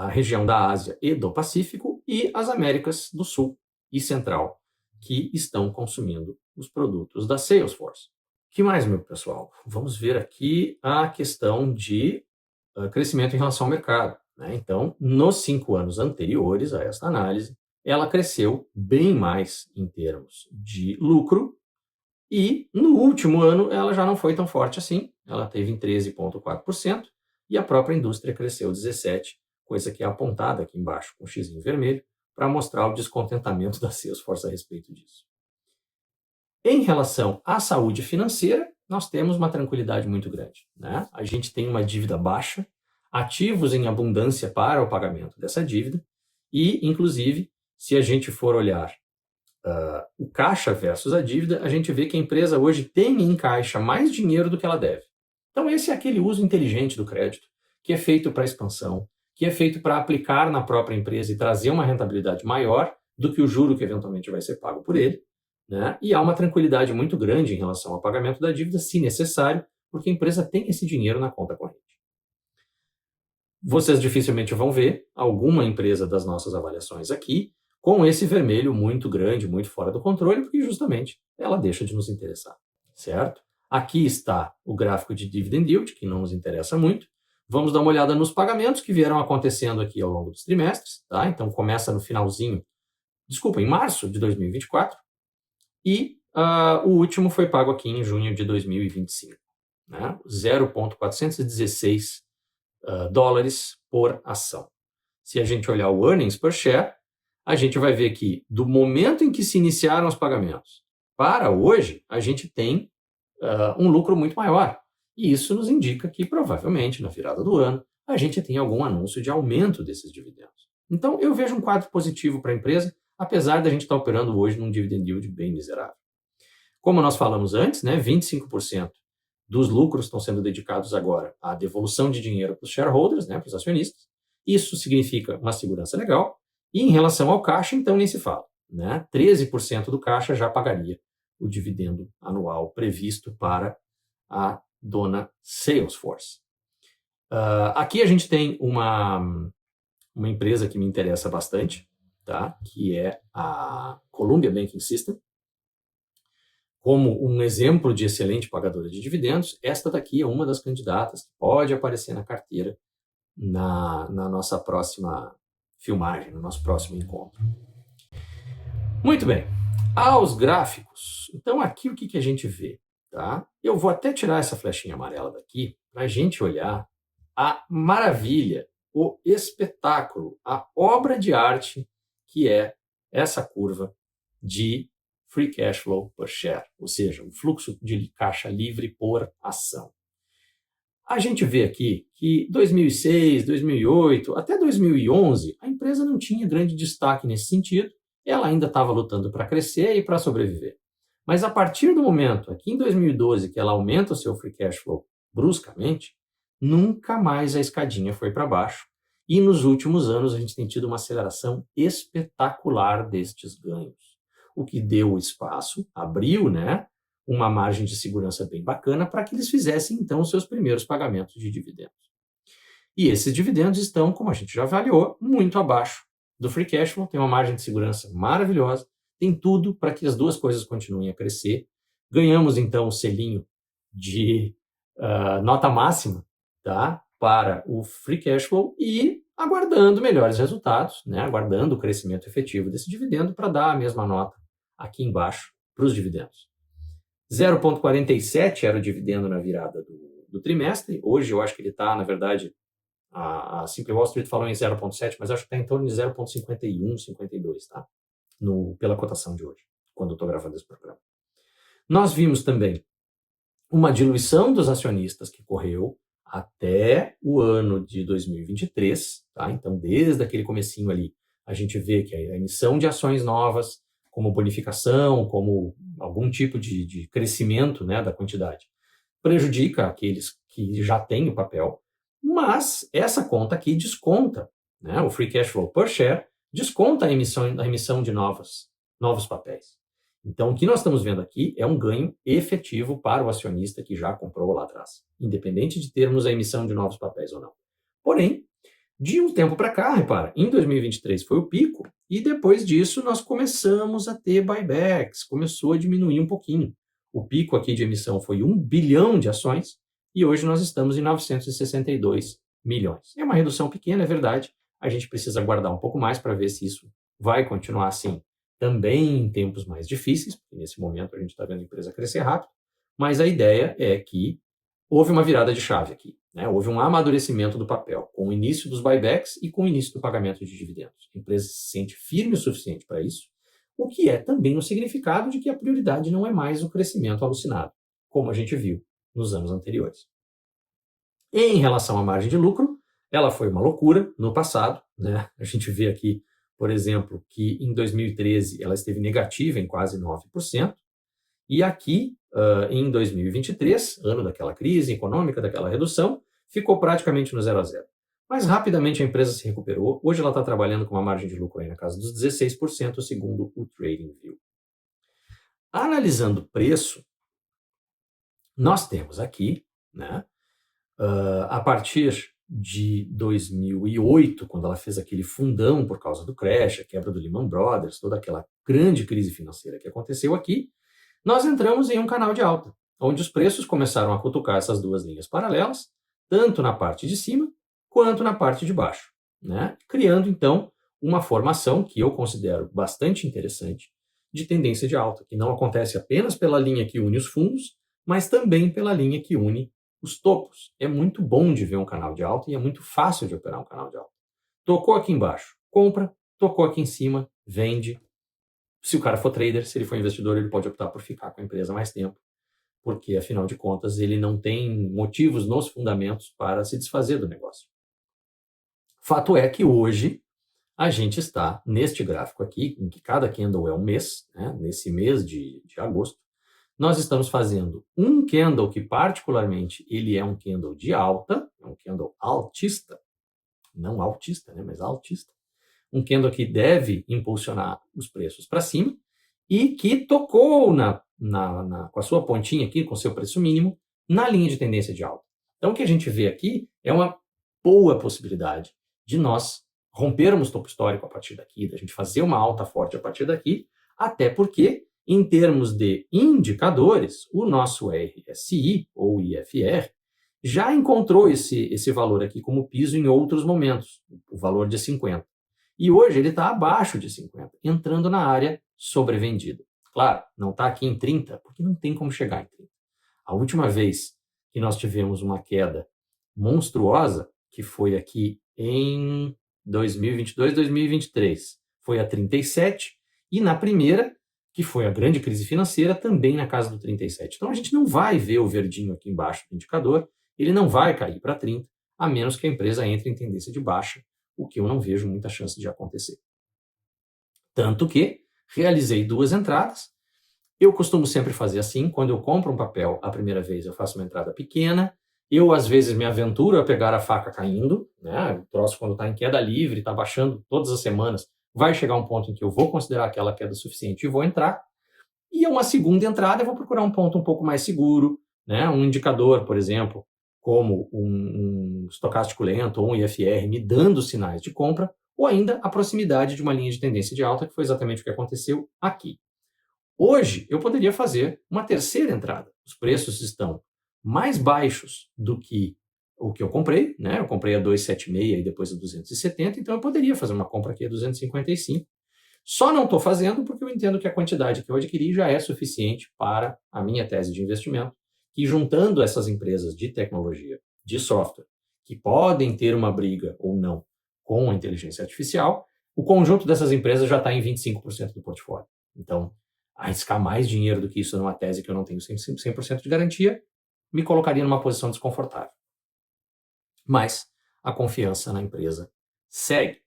[SPEAKER 1] região da Ásia e do Pacífico e as Américas do Sul e Central, que estão consumindo os produtos da Salesforce. O que mais, meu pessoal? Vamos ver aqui a questão de crescimento em relação ao mercado. Né? Então, nos 5 anos anteriores a esta análise, ela cresceu bem mais em termos de lucro e, no último ano, ela já não foi tão forte assim. Ela teve em 13,4% e a própria indústria cresceu 17%, coisa que é apontada aqui embaixo com um xizinho vermelho, para mostrar o descontentamento da Salesforce a respeito disso. Em relação à saúde financeira, nós temos uma tranquilidade muito grande. Né? A gente tem uma dívida baixa, ativos em abundância para o pagamento dessa dívida e, inclusive, se a gente for olhar o caixa versus a dívida, a gente vê que a empresa hoje tem em caixa mais dinheiro do que ela deve. Então, esse é aquele uso inteligente do crédito, que é feito para expansão, que é feito para aplicar na própria empresa e trazer uma rentabilidade maior do que o juro que eventualmente vai ser pago por ele. Né? E há uma tranquilidade muito grande em relação ao pagamento da dívida, se necessário, porque a empresa tem esse dinheiro na conta corrente. Vocês dificilmente vão ver alguma empresa das nossas avaliações aqui com esse vermelho muito grande, muito fora do controle, porque justamente ela deixa de nos interessar, certo? Aqui está o gráfico de dividend yield, que não nos interessa muito. Vamos dar uma olhada nos pagamentos que vieram acontecendo aqui ao longo dos trimestres, tá? Então começa no finalzinho, em março de 2024, e o último foi pago aqui em junho de 2025, né? 0,416 dólares por ação. Se a gente olhar o earnings per share, a gente vai ver que do momento em que se iniciaram os pagamentos para hoje, a gente tem um lucro muito maior. E isso nos indica que provavelmente na virada do ano a gente tem algum anúncio de aumento desses dividendos. Então eu vejo um quadro positivo para a empresa, apesar da gente estar operando hoje num dividend yield bem miserável. Como nós falamos antes, né, 25% dos lucros estão sendo dedicados agora à devolução de dinheiro para os shareholders, né, para os acionistas. Isso significa uma segurança legal E em relação ao caixa, então nem se fala, né? 13% do caixa já pagaria o dividendo anual previsto para a dona Salesforce. Aqui a gente tem uma empresa que me interessa bastante, tá? Que é a Columbia Banking System. Como um exemplo de excelente pagadora de dividendos, esta daqui é uma das candidatas que pode aparecer na carteira na nossa próxima filmagem, no nosso próximo encontro. Muito bem. Aos gráficos. Então, aqui o que a gente vê? Tá? Eu vou até tirar essa flechinha amarela daqui para a gente olhar a maravilha, o espetáculo, a obra de arte que é essa curva de Free Cash Flow per Share, ou seja, o fluxo de caixa livre por ação. A gente vê aqui que 2006, 2008, até 2011, a empresa não tinha grande destaque nesse sentido, ela ainda estava lutando para crescer e para sobreviver. Mas a partir do momento, aqui em 2012, que ela aumenta o seu Free Cash Flow bruscamente, nunca mais a escadinha foi para baixo. E nos últimos anos a gente tem tido uma aceleração espetacular destes ganhos, o que deu espaço, abriu, né, uma margem de segurança bem bacana para que eles fizessem, então, os seus primeiros pagamentos de dividendos. E esses dividendos estão, como a gente já avaliou, muito abaixo do Free Cash Flow, tem uma margem de segurança maravilhosa, tem tudo para que as duas coisas continuem a crescer. Ganhamos, então, o selinho de nota máxima, tá, para o Free Cash Flow e aguardando melhores resultados, né, aguardando o crescimento efetivo desse dividendo para dar a mesma nota aqui embaixo para os dividendos. 0,47 era o dividendo na virada do trimestre. Hoje eu acho que ele está, na verdade, a Simple Wall Street falou em 0,7, mas acho que está em torno de 0,51, 52, tá? Pela cotação de hoje, quando eu estou gravando esse programa. Nós vimos também uma diluição dos acionistas que correu até o ano de 2023, tá? Então, desde aquele comecinho ali, a gente vê que a emissão de ações novas, como bonificação, como algum tipo de crescimento, né, da quantidade, prejudica aqueles que já têm o papel, mas essa conta aqui desconta, né, o Free Cash Flow per Share, desconta a emissão de novos papéis. Então, o que nós estamos vendo aqui é um ganho efetivo para o acionista que já comprou lá atrás, independente de termos a emissão de novos papéis ou não. Porém, de um tempo para cá, repara, em 2023 foi o pico e depois disso nós começamos a ter buybacks, começou a diminuir um pouquinho. O pico aqui de emissão foi 1 bilhão de ações e hoje nós estamos em 962 milhões. É uma redução pequena, é verdade, a gente precisa aguardar um pouco mais para ver se isso vai continuar assim também em tempos mais difíceis, porque nesse momento a gente está vendo a empresa crescer rápido, mas a ideia é que houve uma virada de chave aqui, né? Houve um amadurecimento do papel, com o início dos buybacks e com o início do pagamento de dividendos. A empresa se sente firme o suficiente para isso, o que é também o significado de que a prioridade não é mais o crescimento alucinado, como a gente viu nos anos anteriores. Em relação à margem de lucro, ela foi uma loucura no passado, né? A gente vê aqui, por exemplo, que em 2013 ela esteve negativa em quase 9%, e aqui, em 2023, ano daquela crise econômica, daquela redução, ficou praticamente no 0 a 0. Mas rapidamente a empresa se recuperou. Hoje ela está trabalhando com uma margem de lucro aí na casa dos 16%, segundo o TradingView. Analisando o preço, nós temos aqui, né, a partir de 2008, quando ela fez aquele fundão por causa do crash, a quebra do Lehman Brothers, toda aquela grande crise financeira que aconteceu aqui, nós entramos em um canal de alta, onde os preços começaram a cutucar essas duas linhas paralelas, tanto na parte de cima quanto na parte de baixo, né? Criando então uma formação que eu considero bastante interessante de tendência de alta, que não acontece apenas pela linha que une os fundos, mas também pela linha que une os topos. É muito bom de ver um canal de alta e é muito fácil de operar um canal de alta. Tocou aqui embaixo, compra, tocou aqui em cima, vende. Se o cara for trader, se ele for investidor, ele pode optar por ficar com a empresa mais tempo, porque, afinal de contas, ele não tem motivos nos fundamentos para se desfazer do negócio. Fato é que hoje a gente está neste gráfico aqui, em que cada candle é um mês, né? Nesse mês de agosto, nós estamos fazendo um candle que particularmente ele é um candle de alta, é um candle altista, não altista, né, mas altista, um candle que deve impulsionar os preços para cima e que tocou com a sua pontinha aqui, com o seu preço mínimo, na linha de tendência de alta. Então, o que a gente vê aqui é uma boa possibilidade de nós rompermos topo histórico a partir daqui, da gente fazer uma alta forte a partir daqui, até porque, em termos de indicadores, o nosso RSI, ou IFR, já encontrou esse valor aqui como piso em outros momentos, o valor de 50. E hoje ele está abaixo de 50, entrando na área sobrevendida. Claro, não está aqui em 30, porque não tem como chegar em 30. A última vez que nós tivemos uma queda monstruosa, que foi aqui em 2022, 2023, foi a 37, e na primeira, que foi a grande crise financeira, também na casa do 37. Então a gente não vai ver o verdinho aqui embaixo do indicador, ele não vai cair para 30, a menos que a empresa entre em tendência de baixa, o que eu não vejo muita chance de acontecer. Tanto que realizei 2 entradas. Eu costumo sempre fazer assim, quando eu compro um papel a primeira vez, eu faço uma entrada pequena, eu às vezes me aventuro a pegar a faca caindo, né? O troço quando está em queda livre, está baixando todas as semanas, vai chegar um ponto em que eu vou considerar aquela queda suficiente e vou entrar. E uma segunda entrada eu vou procurar um ponto um pouco mais seguro, né? Um indicador, por exemplo, como um estocástico lento ou um IFR me dando sinais de compra, ou ainda a proximidade de uma linha de tendência de alta, que foi exatamente o que aconteceu aqui. Hoje, eu poderia fazer uma terceira entrada. Os preços estão mais baixos do que o que eu comprei, né? Eu comprei a 276 e depois a 270, então eu poderia fazer uma compra aqui a 255. Só não estou fazendo porque eu entendo que a quantidade que eu adquiri já é suficiente para a minha tese de investimento, que juntando essas empresas de tecnologia, de software, que podem ter uma briga ou não com a inteligência artificial, o conjunto dessas empresas já está em 25% do portfólio. Então, arriscar mais dinheiro do que isso numa tese que eu não tenho 100% de garantia, me colocaria numa posição desconfortável. Mas a confiança na empresa segue,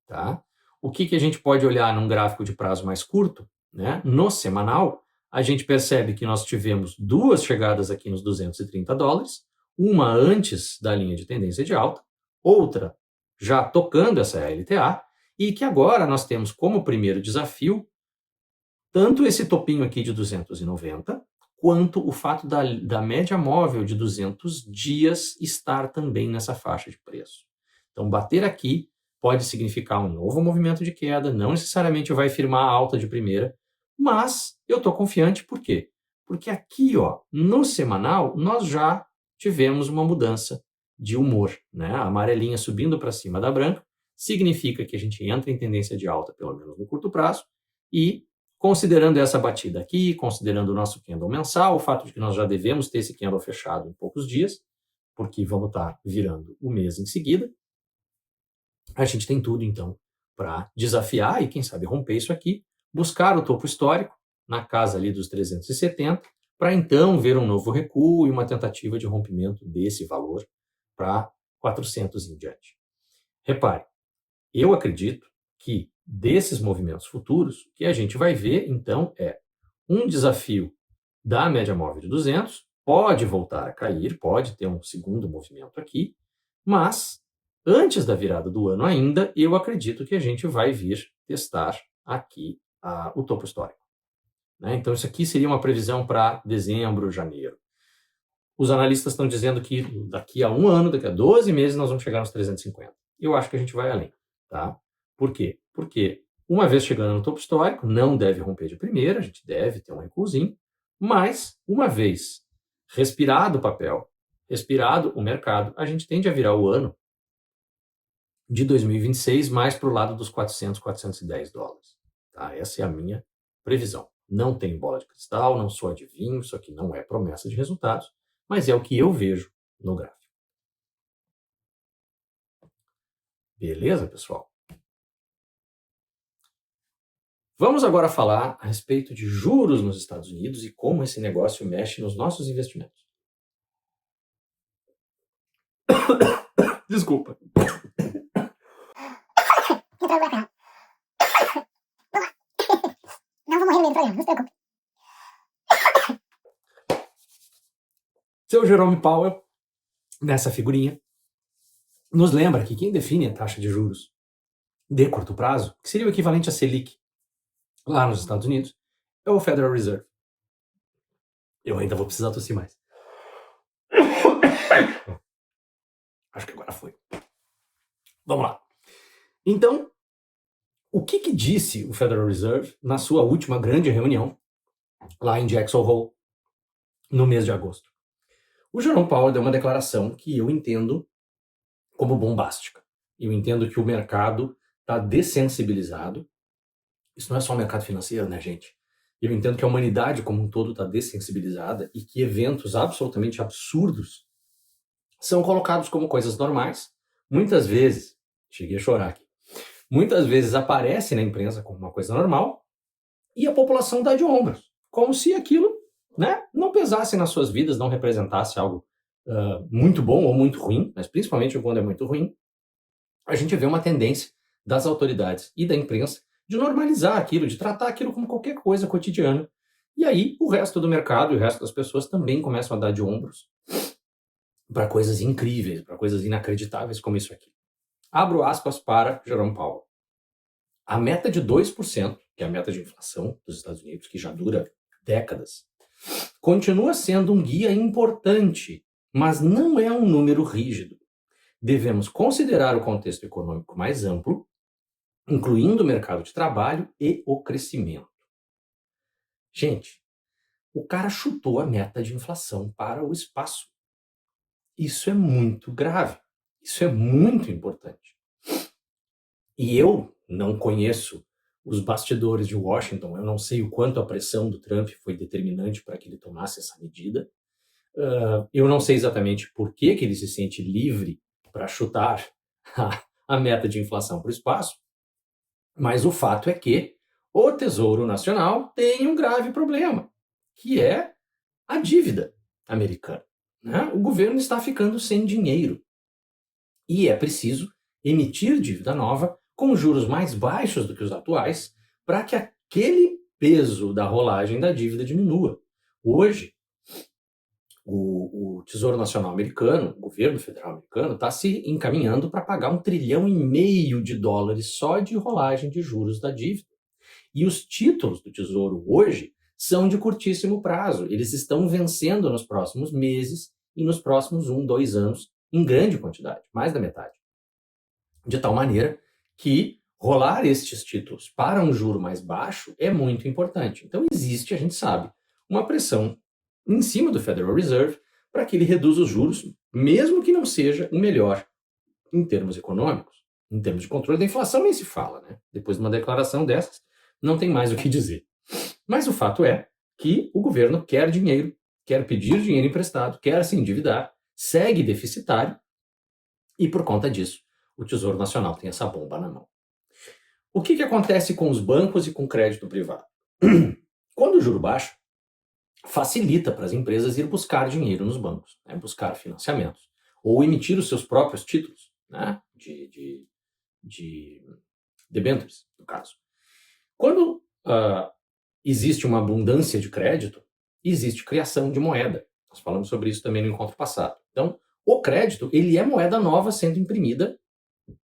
[SPEAKER 1] tá? O que a gente pode olhar num gráfico de prazo mais curto, né? No semanal, a gente percebe que nós tivemos 2 chegadas aqui nos $230, uma antes da linha de tendência de alta, outra já tocando essa LTA, e que agora nós temos como primeiro desafio tanto esse topinho aqui de 290, quanto o fato da média móvel de 200 dias estar também nessa faixa de preço. Então, bater aqui pode significar um novo movimento de queda, não necessariamente vai firmar a alta de primeira, mas eu estou confiante, por quê? Porque aqui, ó, no semanal, nós já tivemos uma mudança de humor, né? A amarelinha subindo para cima da branca significa que a gente entra em tendência de alta, pelo menos no curto prazo, e considerando essa batida aqui, considerando o nosso candle mensal, o fato de que nós já devemos ter esse candle fechado em poucos dias, porque vamos estar virando o mês em seguida, a gente tem tudo, então, para desafiar e, quem sabe, romper isso aqui, buscar o topo histórico na casa ali dos 370, para então ver um novo recuo e uma tentativa de rompimento desse valor para 400 em diante. Repare, eu acredito que desses movimentos futuros, o que a gente vai ver, então, é um desafio da média móvel de 200, pode voltar a cair, pode ter um segundo movimento aqui, mas antes da virada do ano ainda, eu acredito que a gente vai vir testar aqui o topo histórico, né? Então, isso aqui seria uma previsão para dezembro, janeiro. Os analistas estão dizendo que daqui a 1 ano, daqui a 12 meses, nós vamos chegar nos 350. Eu acho que a gente vai além, tá? Por quê? Porque uma vez chegando no topo histórico, não deve romper de primeira, a gente deve ter um recuozinho, mas uma vez respirado o papel, respirado o mercado, a gente tende a virar o ano de 2026 mais para o lado dos 400, 410 dólares. Tá? Essa é a minha previsão. Não tenho bola de cristal, não sou adivinho, isso aqui não é promessa de resultados, mas é o que eu vejo no gráfico. Beleza, pessoal? Vamos agora falar a respeito de juros nos Estados Unidos e como esse negócio mexe nos nossos investimentos. Desculpa. Não vou morrer no meio do programa, não se preocupe. Seu Jerome Powell, nessa figurinha, nos lembra que quem define a taxa de juros de curto prazo, que seria o equivalente a Selic lá nos Estados Unidos, é o Federal Reserve. Eu ainda vou precisar tossir mais. Acho que agora foi. Vamos lá. Então, o que disse o Federal Reserve na sua última grande reunião, lá em Jackson Hole, no mês de agosto? O Jerome Powell deu uma declaração que eu entendo como bombástica. Eu entendo que o mercado está dessensibilizado. Isso não é só o mercado financeiro, né, gente? Eu entendo que a humanidade como um todo está dessensibilizada e que eventos absolutamente absurdos são colocados como coisas normais. Muitas vezes, cheguei a chorar aqui, muitas vezes aparece na imprensa como uma coisa normal e a população dá de ombros, como se aquilo, né, não pesasse nas suas vidas, não representasse algo muito bom ou muito ruim, mas principalmente quando é muito ruim. A gente vê uma tendência das autoridades e da imprensa de normalizar aquilo, de tratar aquilo como qualquer coisa cotidiana. E aí o resto do mercado e o resto das pessoas também começam a dar de ombros para coisas incríveis, para coisas inacreditáveis como isso aqui. Abro aspas para Jerome Powell. A meta de 2%, que é a meta de inflação dos Estados Unidos, que já dura décadas, continua sendo um guia importante, mas não é um número rígido. Devemos considerar o contexto econômico mais amplo, incluindo o mercado de trabalho e o crescimento. Gente, o cara chutou a meta de inflação para o espaço. Isso é muito grave. Isso é muito importante. E eu não conheço os bastidores de Washington, eu não sei o quanto a pressão do Trump foi determinante para que ele tomasse essa medida. Eu não sei exatamente por que ele se sente livre para chutar a meta de inflação para o espaço, mas o fato é que o Tesouro Nacional tem um grave problema, que é a dívida americana, né? O governo está ficando sem dinheiro e é preciso emitir dívida nova com juros mais baixos do que os atuais para que aquele peso da rolagem da dívida diminua. Hoje, o Tesouro Nacional americano, o governo federal americano, está se encaminhando para pagar $1,5 trilhão só de rolagem de juros da dívida. E os títulos do Tesouro hoje são de curtíssimo prazo. Eles estão vencendo nos próximos meses e nos próximos 1, 2 anos, em grande quantidade, mais da metade. De tal maneira que rolar estes títulos para um juro mais baixo é muito importante. Então existe, a gente sabe, uma pressão em cima do Federal Reserve para que ele reduza os juros, mesmo que não seja o melhor em termos econômicos. Em termos de controle da inflação nem se fala, né? Depois de uma declaração dessas, não tem mais o que dizer. Mas o fato é que o governo quer dinheiro, quer pedir dinheiro emprestado, quer se endividar, segue deficitário e por conta disso o Tesouro Nacional tem essa bomba na mão. O que acontece com os bancos e com o crédito privado? Quando o juro baixa, facilita para as empresas ir buscar dinheiro nos bancos, né, buscar financiamentos, ou emitir os seus próprios títulos, né, de debêntures, no caso. Quando existe uma abundância de crédito, existe criação de moeda. Nós falamos sobre isso também no encontro passado. Então, o crédito, ele é moeda nova sendo imprimida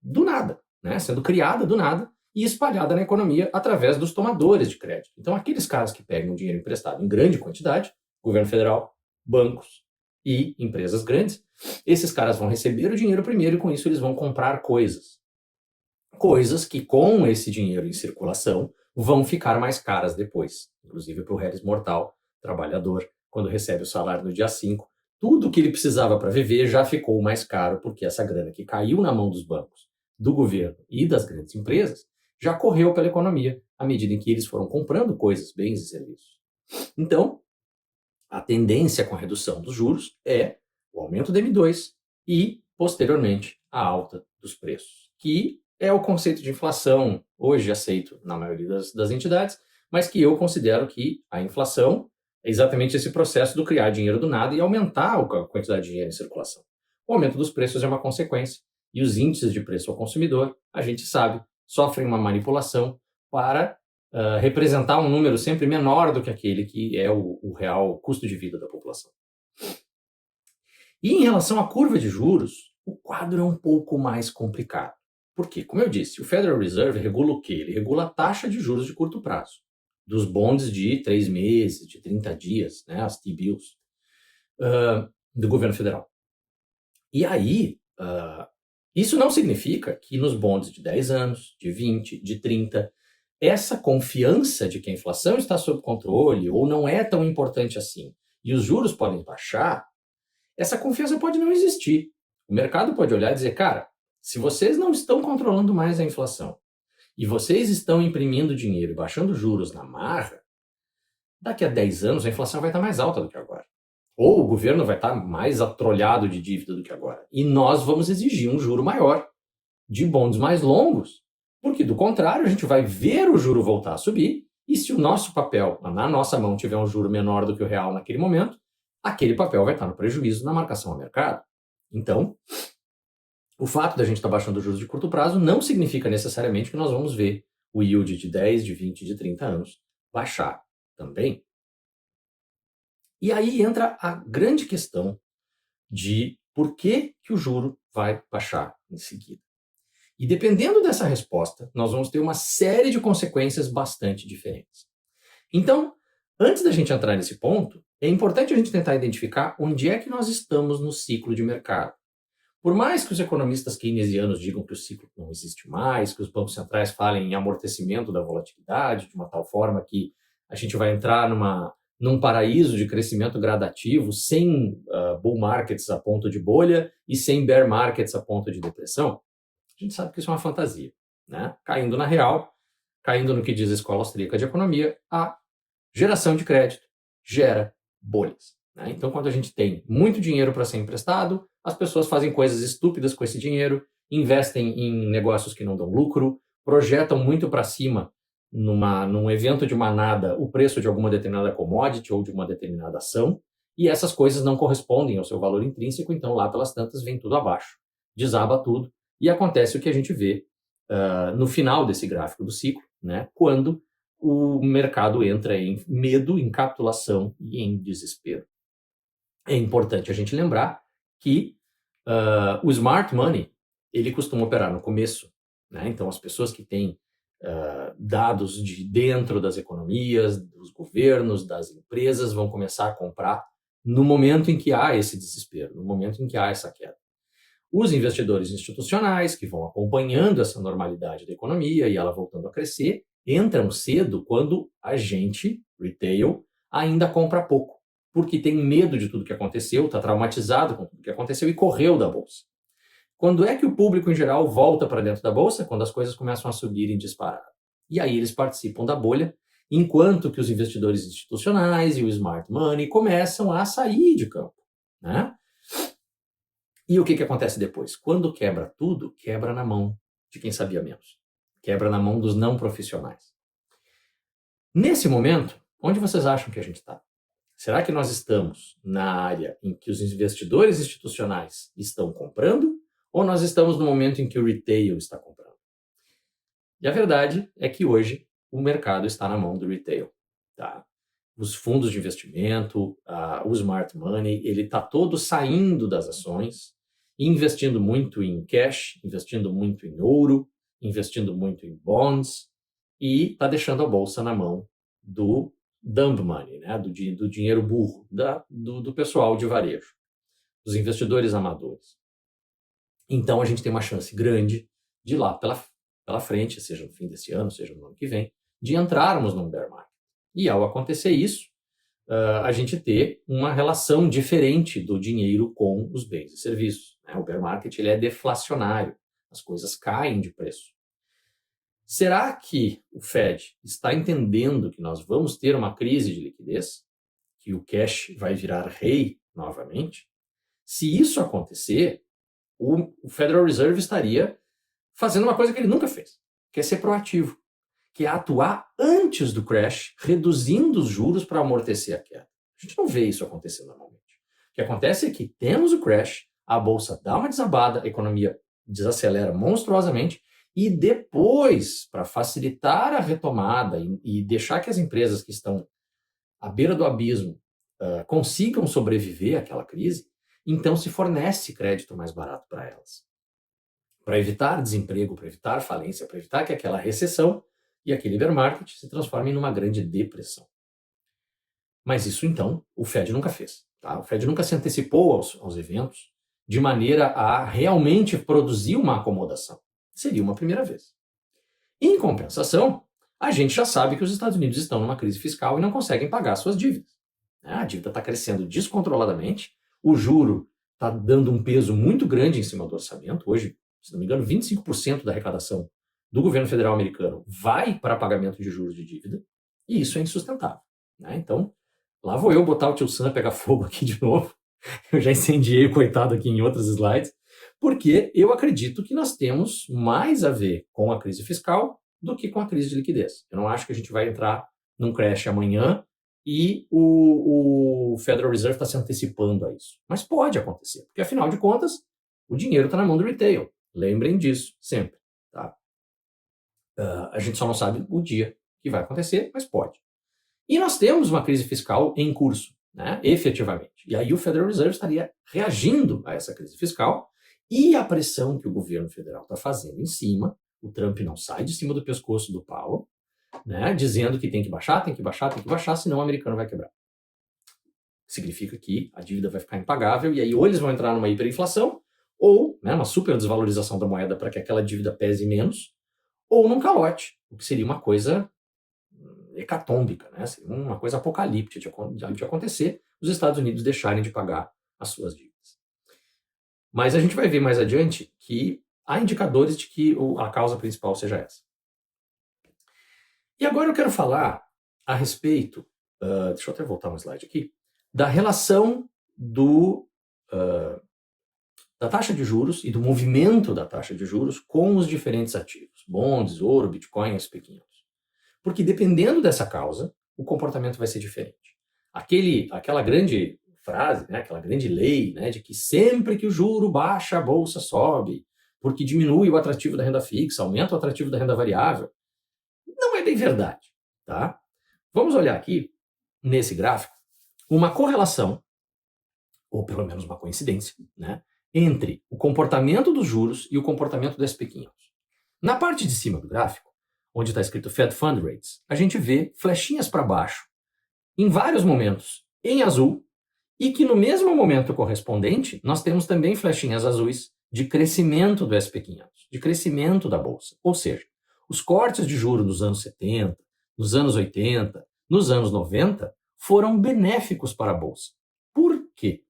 [SPEAKER 1] do nada, né, sendo criada do nada e espalhada na economia através dos tomadores de crédito. Então, aqueles caras que pegam dinheiro emprestado em grande quantidade, governo federal, bancos e empresas grandes, esses caras vão receber o dinheiro primeiro e com isso eles vão comprar coisas. Coisas que com esse dinheiro em circulação vão ficar mais caras depois. Inclusive para o Harris mortal, trabalhador, quando recebe o salário no dia 5, tudo que ele precisava para viver já ficou mais caro porque essa grana que caiu na mão dos bancos, do governo e das grandes empresas já correu pela economia à medida em que eles foram comprando coisas, bens e serviços. Então, a tendência com a redução dos juros é o aumento do M2 e, posteriormente, a alta dos preços, que é o conceito de inflação hoje aceito na maioria das entidades, mas que eu considero que a inflação é exatamente esse processo do criar dinheiro do nada e aumentar a quantidade de dinheiro em circulação. O aumento dos preços é uma consequência e os índices de preço ao consumidor, a gente sabe, sofrem uma manipulação para representar um número sempre menor do que aquele que é o real custo de vida da população. E em relação à curva de juros, o quadro é um pouco mais complicado. Por quê? Como eu disse, o Federal Reserve regula o quê? Ele regula a taxa de juros de curto prazo, dos bonds de 3 meses, de 30 dias, né, as T-bills, do governo federal. E aí, isso não significa que nos bonds de 10 anos, de 20, de 30, essa confiança de que a inflação está sob controle ou não é tão importante assim, e os juros podem baixar, essa confiança pode não existir. O mercado pode olhar e dizer, cara, se vocês não estão controlando mais a inflação e vocês estão imprimindo dinheiro e baixando juros na marra, daqui a 10 anos a inflação vai estar mais alta do que agora. Ou o governo vai estar mais atrolhado de dívida do que agora. E nós vamos exigir um juro maior, de bonds mais longos, porque do contrário a gente vai ver o juro voltar a subir, e se o nosso papel, na nossa mão, tiver um juro menor do que o real naquele momento, aquele papel vai estar no prejuízo na marcação ao mercado. Então, o fato da gente estar baixando os juros de curto prazo não significa necessariamente que nós vamos ver o yield de 10, de 20, de 30 anos baixar também. E aí entra a grande questão de por que o juro vai baixar em seguida. E dependendo dessa resposta, nós vamos ter uma série de consequências bastante diferentes. Então, antes da gente entrar nesse ponto, é importante a gente tentar identificar onde é que nós estamos no ciclo de mercado. Por mais que os economistas keynesianos digam que o ciclo não existe mais, que os bancos centrais falem em amortecimento da volatilidade, de uma tal forma que a gente vai entrar num paraíso de crescimento gradativo, sem bull markets a ponto de bolha e sem bear markets a ponto de depressão, a gente sabe que isso é uma fantasia, né? Caindo na real, caindo no que diz a Escola Austríaca de Economia, a geração de crédito gera bolhas, né? Então, quando a gente tem muito dinheiro para ser emprestado, as pessoas fazem coisas estúpidas com esse dinheiro, investem em negócios que não dão lucro, projetam muito para cima num evento de manada o preço de alguma determinada commodity ou de uma determinada ação, e essas coisas não correspondem ao seu valor intrínseco, então lá pelas tantas vem tudo abaixo, desaba tudo, e acontece o que a gente vê no final desse gráfico do ciclo, né, quando o mercado entra em medo, em capitulação e em desespero. É importante a gente lembrar que o smart money, ele costuma operar no começo, né? Então as pessoas que têm dados de dentro das economias, dos governos, das empresas, vão começar a comprar no momento em que há esse desespero, no momento em que há essa queda. Os investidores institucionais, que vão acompanhando essa normalidade da economia e ela voltando a crescer, entram cedo quando a gente, retail, ainda compra pouco, porque tem medo de tudo que aconteceu, está traumatizado com tudo que aconteceu e correu da bolsa. Quando é que o público em geral volta para dentro da bolsa? Quando as coisas começam a subir em disparada. E aí eles participam da bolha, enquanto que os investidores institucionais e o smart money começam a sair de campo, né? E o que acontece depois? Quando quebra tudo, quebra na mão de quem sabia menos. Quebra na mão dos não profissionais. Nesse momento, onde vocês acham que a gente está? Será que nós estamos na área em que os investidores institucionais estão comprando ou nós estamos no momento em que o retail está comprando? E a verdade é que hoje o mercado está na mão do retail. Tá? Os fundos de investimento, o smart money, ele está todo saindo das ações, investindo muito em cash, investindo muito em ouro, investindo muito em bonds e está deixando a bolsa na mão do dumb money, né? do dinheiro burro, do pessoal de varejo, dos investidores amadores. Então a gente tem uma chance grande de lá pela frente, seja no fim desse ano, seja no ano que vem, de entrarmos num bear market. E ao acontecer isso, a gente ter uma relação diferente do dinheiro com os bens e serviços, né? O bear market ele é deflacionário, as coisas caem de preço. Será que o Fed está entendendo que nós vamos ter uma crise de liquidez? Que o cash vai virar rei novamente? Se isso acontecer, o Federal Reserve estaria fazendo uma coisa que ele nunca fez, que é ser proativo, que é atuar antes do crash, reduzindo os juros para amortecer a queda. A gente não vê isso acontecendo normalmente. O que acontece é que temos o crash, a bolsa dá uma desabada, a economia desacelera monstruosamente, e depois, para facilitar a retomada e deixar que as empresas que estão à beira do abismo consigam sobreviver àquela crise, então se fornece crédito mais barato para elas. para evitar desemprego, para evitar falência, para evitar que aquela recessão e aquele bear market se transformem numa grande depressão. Mas isso, então, o Fed nunca fez. Tá? O Fed nunca se antecipou aos eventos de maneira a realmente produzir uma acomodação. Seria uma primeira vez. Em compensação, a gente já sabe que os Estados Unidos estão numa crise fiscal e não conseguem pagar suas dívidas. A dívida está crescendo descontroladamente, o juro está dando um peso muito grande em cima do orçamento. Hoje, se não me engano, 25% da arrecadação do governo federal americano vai para pagamento de juros de dívida, e isso é insustentável. Então, lá vou eu botar o tio Sam pegar fogo aqui de novo. Eu já incendiei o coitado aqui em outros slides, porque eu acredito que nós temos mais a ver com a crise fiscal do que com a crise de liquidez. Eu não acho que a gente vai entrar num crash amanhã e o Federal Reserve está se antecipando a isso. Mas pode acontecer, porque afinal de contas, o dinheiro está na mão do retail. Lembrem disso sempre. Tá? A gente só não sabe o dia que vai acontecer, mas pode. E nós temos uma crise fiscal em curso, efetivamente. E aí o Federal Reserve estaria reagindo a essa crise fiscal e a pressão que o governo federal está fazendo em cima. O Trump não sai de cima do pescoço do Powell, dizendo que tem que baixar, tem que baixar, tem que baixar, senão o americano vai quebrar. Significa que a dívida vai ficar impagável e aí ou eles vão entrar numa hiperinflação ou uma super desvalorização da moeda para que aquela dívida pese menos, ou num calote, o que seria uma coisa hecatômbica, seria uma coisa apocalíptica de acontecer, os Estados Unidos deixarem de pagar as suas dívidas. Mas a gente vai ver mais adiante que há indicadores de que a causa principal seja essa. E agora eu quero falar a respeito, deixa eu até voltar um slide aqui, da relação da taxa de juros e do movimento da taxa de juros com os diferentes ativos, bonds, ouro, Bitcoin, SP500. Porque dependendo dessa causa, o comportamento vai ser diferente. Aquela grande frase, aquela grande lei, de que sempre que o juro baixa, a bolsa sobe, porque diminui o atrativo da renda fixa, aumenta o atrativo da renda variável, não é bem verdade. Tá? Vamos olhar aqui, nesse gráfico, uma correlação, ou pelo menos uma coincidência, entre o comportamento dos juros e o comportamento do SP500. Na parte de cima do gráfico, onde está escrito Fed Fund Rates, a gente vê flechinhas para baixo, em vários momentos, em azul, e que no mesmo momento correspondente, nós temos também flechinhas azuis de crescimento do SP500, de crescimento da bolsa. Ou seja, os cortes de juros nos anos 70, nos anos 80, nos anos 90, foram benéficos para a bolsa. Por quê?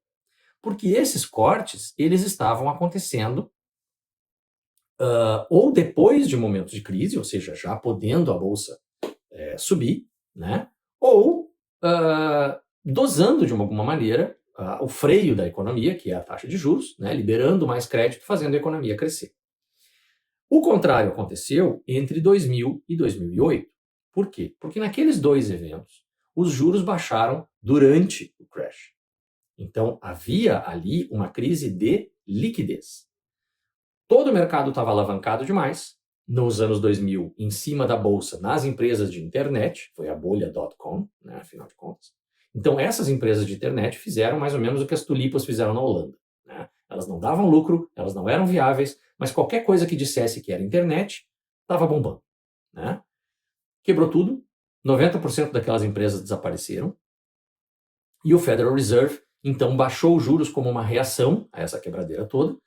[SPEAKER 1] Porque esses cortes, eles estavam acontecendo ou depois de momentos de crise, ou seja, já podendo a bolsa subir, ou dosando de alguma maneira o freio da economia, que é a taxa de juros, liberando mais crédito, fazendo a economia crescer. O contrário aconteceu entre 2000 e 2008. Por quê? Porque naqueles dois eventos, os juros baixaram durante o crash. Então, havia ali uma crise de liquidez. Todo o mercado estava alavancado demais. Nos anos 2000, em cima da bolsa, nas empresas de internet, foi a bolha .com, afinal de contas. Então, essas empresas de internet fizeram mais ou menos o que as tulipas fizeram na Holanda. Elas não davam lucro, elas não eram viáveis, mas qualquer coisa que dissesse que era internet, estava bombando. Quebrou tudo, 90% daquelas empresas desapareceram, e o Federal Reserve, então, baixou os juros como uma reação a essa quebradeira toda,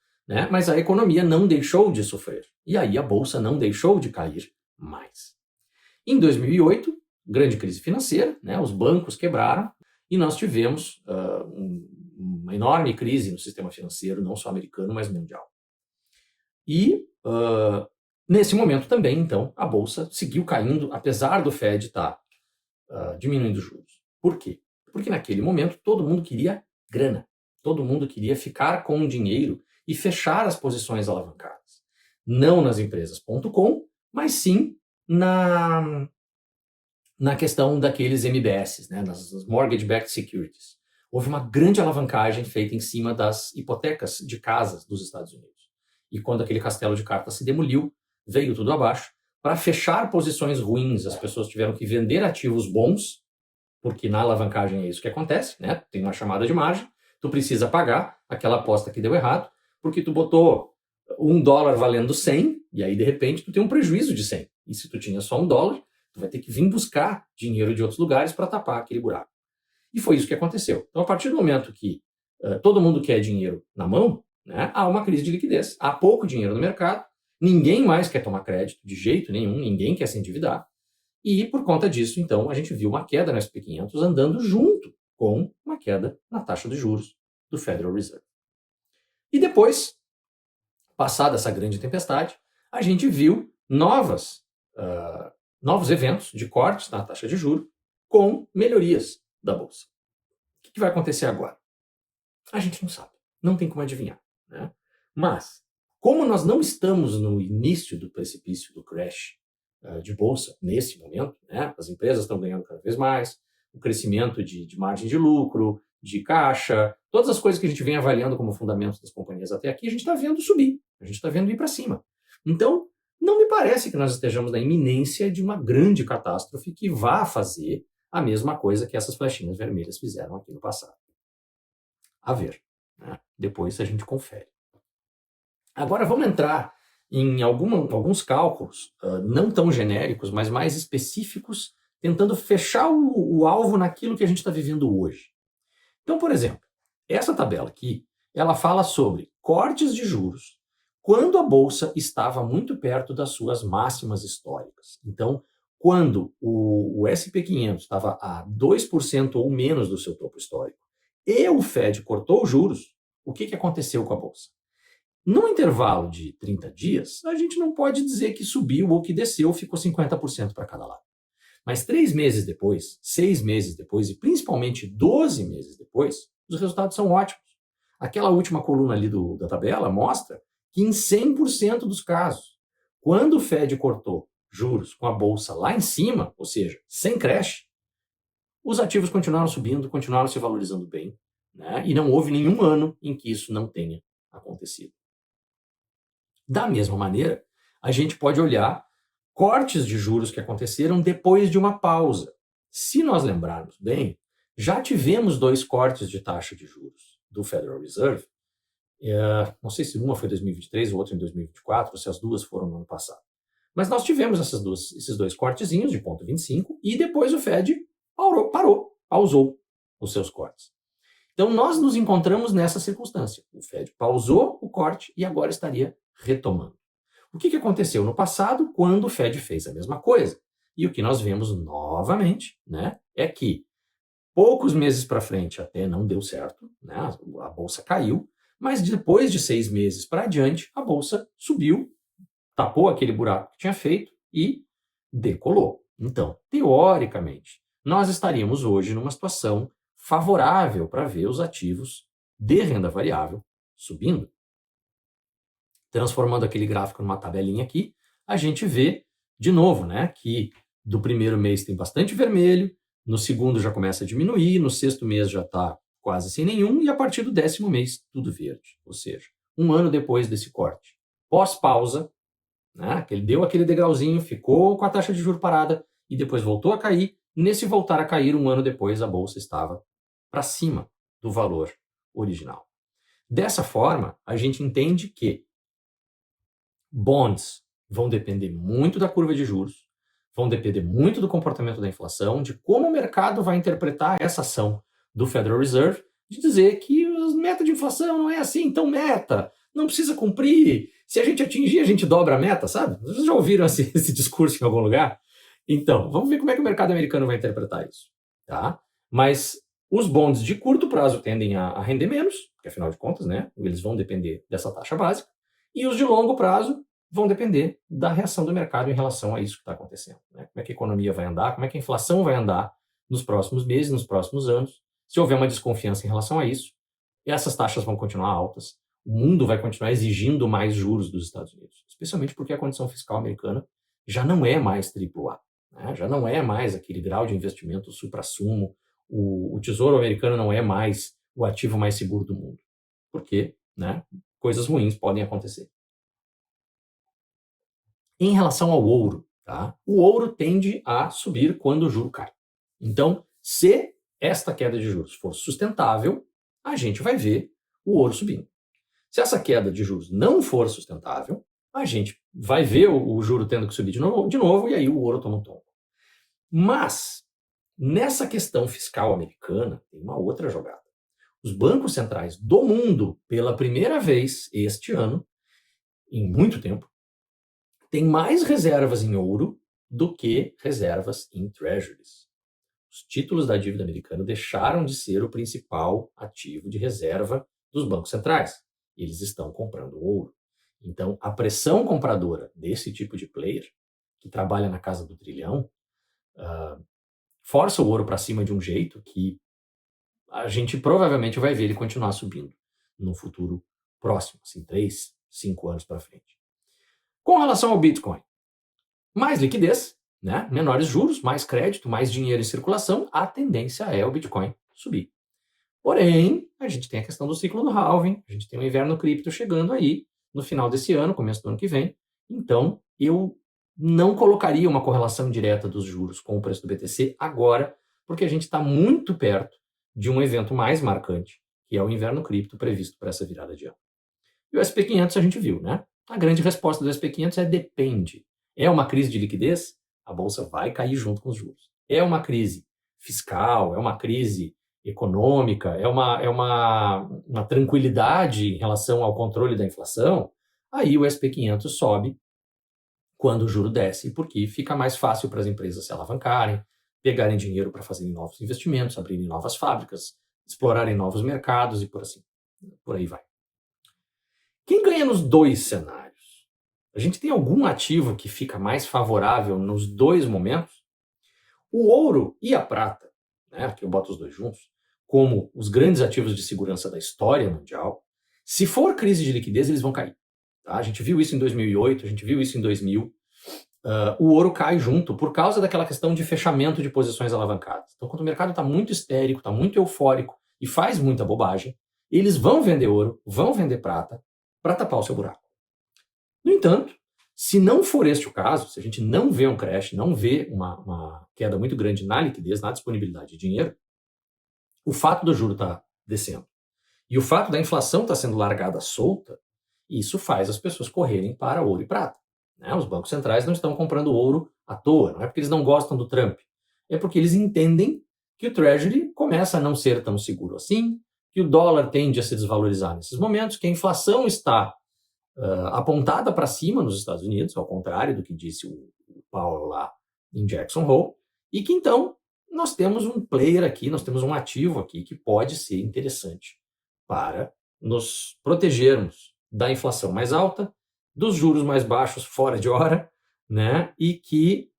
[SPEAKER 1] mas a economia não deixou de sofrer. E aí a bolsa não deixou de cair mais. Em 2008, grande crise financeira, os bancos quebraram e nós tivemos uma enorme crise no sistema financeiro, não só americano, mas mundial. E nesse momento também, então, a bolsa seguiu caindo, apesar do Fed estar diminuindo os juros. Por quê? Porque naquele momento todo mundo queria grana, todo mundo queria ficar com dinheiro e fechar as posições alavancadas. Não nas empresas.com, mas sim na questão daqueles MBS, nas Mortgage-Backed Securities. Houve uma grande alavancagem feita em cima das hipotecas de casas dos Estados Unidos. E quando aquele castelo de cartas se demoliu, veio tudo abaixo. Para fechar posições ruins, as pessoas tiveram que vender ativos bons, porque na alavancagem é isso que acontece, tem uma chamada de margem, tu precisa pagar aquela aposta que deu errado, porque tu botou $1 valendo 100, e aí de repente tu tem um prejuízo de 100. E se tu tinha só $1, tu vai ter que vir buscar dinheiro de outros lugares para tapar aquele buraco. E foi isso que aconteceu. Então, a partir do momento que todo mundo quer dinheiro na mão, né, há uma crise de liquidez. Há pouco dinheiro no mercado, ninguém mais quer tomar crédito de jeito nenhum, ninguém quer se endividar. E por conta disso, então, a gente viu uma queda no S&P 500 andando junto com uma queda na taxa de juros do Federal Reserve. E depois, passada essa grande tempestade, a gente viu novos eventos de cortes na taxa de juros com melhorias da Bolsa. O que vai acontecer agora? A gente não sabe, não tem como adivinhar, né? Mas, como nós não estamos no início do precipício do crash de Bolsa, nesse momento, né? As empresas estão ganhando cada vez mais, o crescimento de margem de lucro, de caixa, todas as coisas que a gente vem avaliando como fundamentos das companhias até aqui, a gente está vendo subir, a gente está vendo ir para cima. Então, não me parece que nós estejamos na iminência de uma grande catástrofe que vá fazer a mesma coisa que essas flechinhas vermelhas fizeram aqui no passado. A ver, né? Depois a gente confere. Agora vamos entrar em alguns cálculos, não tão genéricos, mas mais específicos, tentando fechar o alvo naquilo que a gente está vivendo hoje. Então, por exemplo, essa tabela aqui, ela fala sobre cortes de juros quando a Bolsa estava muito perto das suas máximas históricas. Então, quando o S&P 500 estava a 2% ou menos do seu topo histórico e o Fed cortou os juros, o que aconteceu com a Bolsa? No intervalo de 30 dias, a gente não pode dizer que subiu ou que desceu, ficou 50% para cada lado. Mas 3 meses depois, 6 meses depois e principalmente 12 meses depois, os resultados são ótimos. Aquela última coluna ali da tabela mostra que em 100% dos casos, quando o Fed cortou juros com a Bolsa lá em cima, ou seja, sem crash, os ativos continuaram subindo, continuaram se valorizando bem, né? E não houve nenhum ano em que isso não tenha acontecido. Da mesma maneira, a gente pode olhar cortes de juros que aconteceram depois de uma pausa. Se nós lembrarmos bem, já tivemos 2 cortes de taxa de juros do Federal Reserve. Não sei se uma foi em 2023 ou outra em 2024, ou se as duas foram no ano passado. Mas nós tivemos esses 2 cortezinhos de 0,25 e depois o Fed pausou os seus cortes. Então nós nos encontramos nessa circunstância. O Fed pausou o corte e agora estaria retomando. O que aconteceu no passado quando o Fed fez a mesma coisa? E o que nós vemos novamente, né, é que poucos meses para frente até não deu certo, né, a Bolsa caiu, mas depois de 6 meses para adiante, a Bolsa subiu, tapou aquele buraco que tinha feito e decolou. Então, teoricamente, nós estaríamos hoje numa situação favorável para ver os ativos de renda variável subindo. Transformando aquele gráfico numa tabelinha aqui, a gente vê, de novo, né, que do primeiro mês tem bastante vermelho, no segundo já começa a diminuir, no 6º mês já está quase sem nenhum, e a partir do 10º mês, tudo verde. Ou seja, um ano depois desse corte. Pós-pausa, né, que ele deu aquele degrauzinho, ficou com a taxa de juros parada, e depois voltou a cair. Nesse voltar a cair, um ano depois, a Bolsa estava para cima do valor original. Dessa forma, a gente entende que bonds vão depender muito da curva de juros, vão depender muito do comportamento da inflação, de como o mercado vai interpretar essa ação do Federal Reserve, de dizer que a meta de inflação não é assim, então meta, não precisa cumprir, se a gente atingir, a gente dobra a meta, sabe? Vocês já ouviram esse discurso em algum lugar? Então, vamos ver como é que o mercado americano vai interpretar isso, tá? Mas os bonds de curto prazo tendem a render menos, porque afinal de contas, né, eles vão depender dessa taxa básica, e os de longo prazo vão depender da reação do mercado em relação a isso que está acontecendo, né? Como é que a economia vai andar, como é que a inflação vai andar nos próximos meses, nos próximos anos. Se houver uma desconfiança em relação a isso, essas taxas vão continuar altas, o mundo vai continuar exigindo mais juros dos Estados Unidos, especialmente porque a condição fiscal americana já não é mais AAA, né? Já não é mais aquele grau de investimento suprassumo, o Tesouro americano não é mais o ativo mais seguro do mundo, porque, né, coisas ruins podem acontecer. Em relação ao ouro, tá? O ouro tende a subir quando o juro cai. Então, se esta queda de juros for sustentável, a gente vai ver o ouro subindo. Se essa queda de juros não for sustentável, a gente vai ver o juro tendo que subir de novo e aí o ouro toma um tombo. Mas, nessa questão fiscal americana, tem uma outra jogada. Os bancos centrais do mundo, pela primeira vez este ano, em muito tempo, têm mais reservas em ouro do que reservas em treasuries. Os títulos da dívida americana deixaram de ser o principal ativo de reserva dos bancos centrais. Eles estão comprando ouro. Então, a pressão compradora desse tipo de player, que trabalha na casa do trilhão, força o ouro para cima de um jeito que a gente provavelmente vai ver ele continuar subindo no futuro próximo, assim, 3, 5 anos para frente. Com relação ao Bitcoin, mais liquidez, né? Menores juros, mais crédito, mais dinheiro em circulação, a tendência é o Bitcoin subir. Porém, a gente tem a questão do ciclo do halving, a gente tem o inverno cripto chegando aí no final desse ano, começo do ano que vem. Então, eu não colocaria uma correlação direta dos juros com o preço do BTC agora, porque a gente está muito perto de um evento mais marcante, que é o inverno cripto previsto para essa virada de ano. E o SP500 a gente viu, né? A grande resposta do SP500 é depende. É uma crise de liquidez? A bolsa vai cair junto com os juros. É uma crise fiscal? É uma crise econômica? É uma tranquilidade em relação ao controle da inflação? Aí o SP500 sobe quando o juro desce, porque fica mais fácil para as empresas se alavancarem, pegarem dinheiro para fazerem novos investimentos, abrirem novas fábricas, explorarem novos mercados e por aí vai. Quem ganha nos dois cenários? A gente tem algum ativo que fica mais favorável nos dois momentos? O ouro e a prata, né, que eu boto os dois juntos, como os grandes ativos de segurança da história mundial, se for crise de liquidez, eles vão cair. Tá? A gente viu isso em 2008, a gente viu isso em 2000. O ouro cai junto por causa daquela questão de fechamento de posições alavancadas. Então, quando o mercado está muito histérico, está muito eufórico e faz muita bobagem, eles vão vender ouro, vão vender prata para tapar o seu buraco. No entanto, se não for este o caso, se a gente não vê um crash, não vê uma queda muito grande na liquidez, na disponibilidade de dinheiro, o fato do juro estar descendo e o fato da inflação estar sendo largada solta, isso faz as pessoas correrem para ouro e prata. Né? Os bancos centrais não estão comprando ouro à toa, não é porque eles não gostam do Trump, é porque eles entendem que o Treasury começa a não ser tão seguro assim, que o dólar tende a se desvalorizar nesses momentos, que a inflação está apontada para cima nos Estados Unidos, ao contrário do que disse o Powell lá em Jackson Hole, e que então nós temos um player aqui, nós temos um ativo aqui que pode ser interessante para nos protegermos da inflação mais alta, dos juros mais baixos fora de hora, né, e que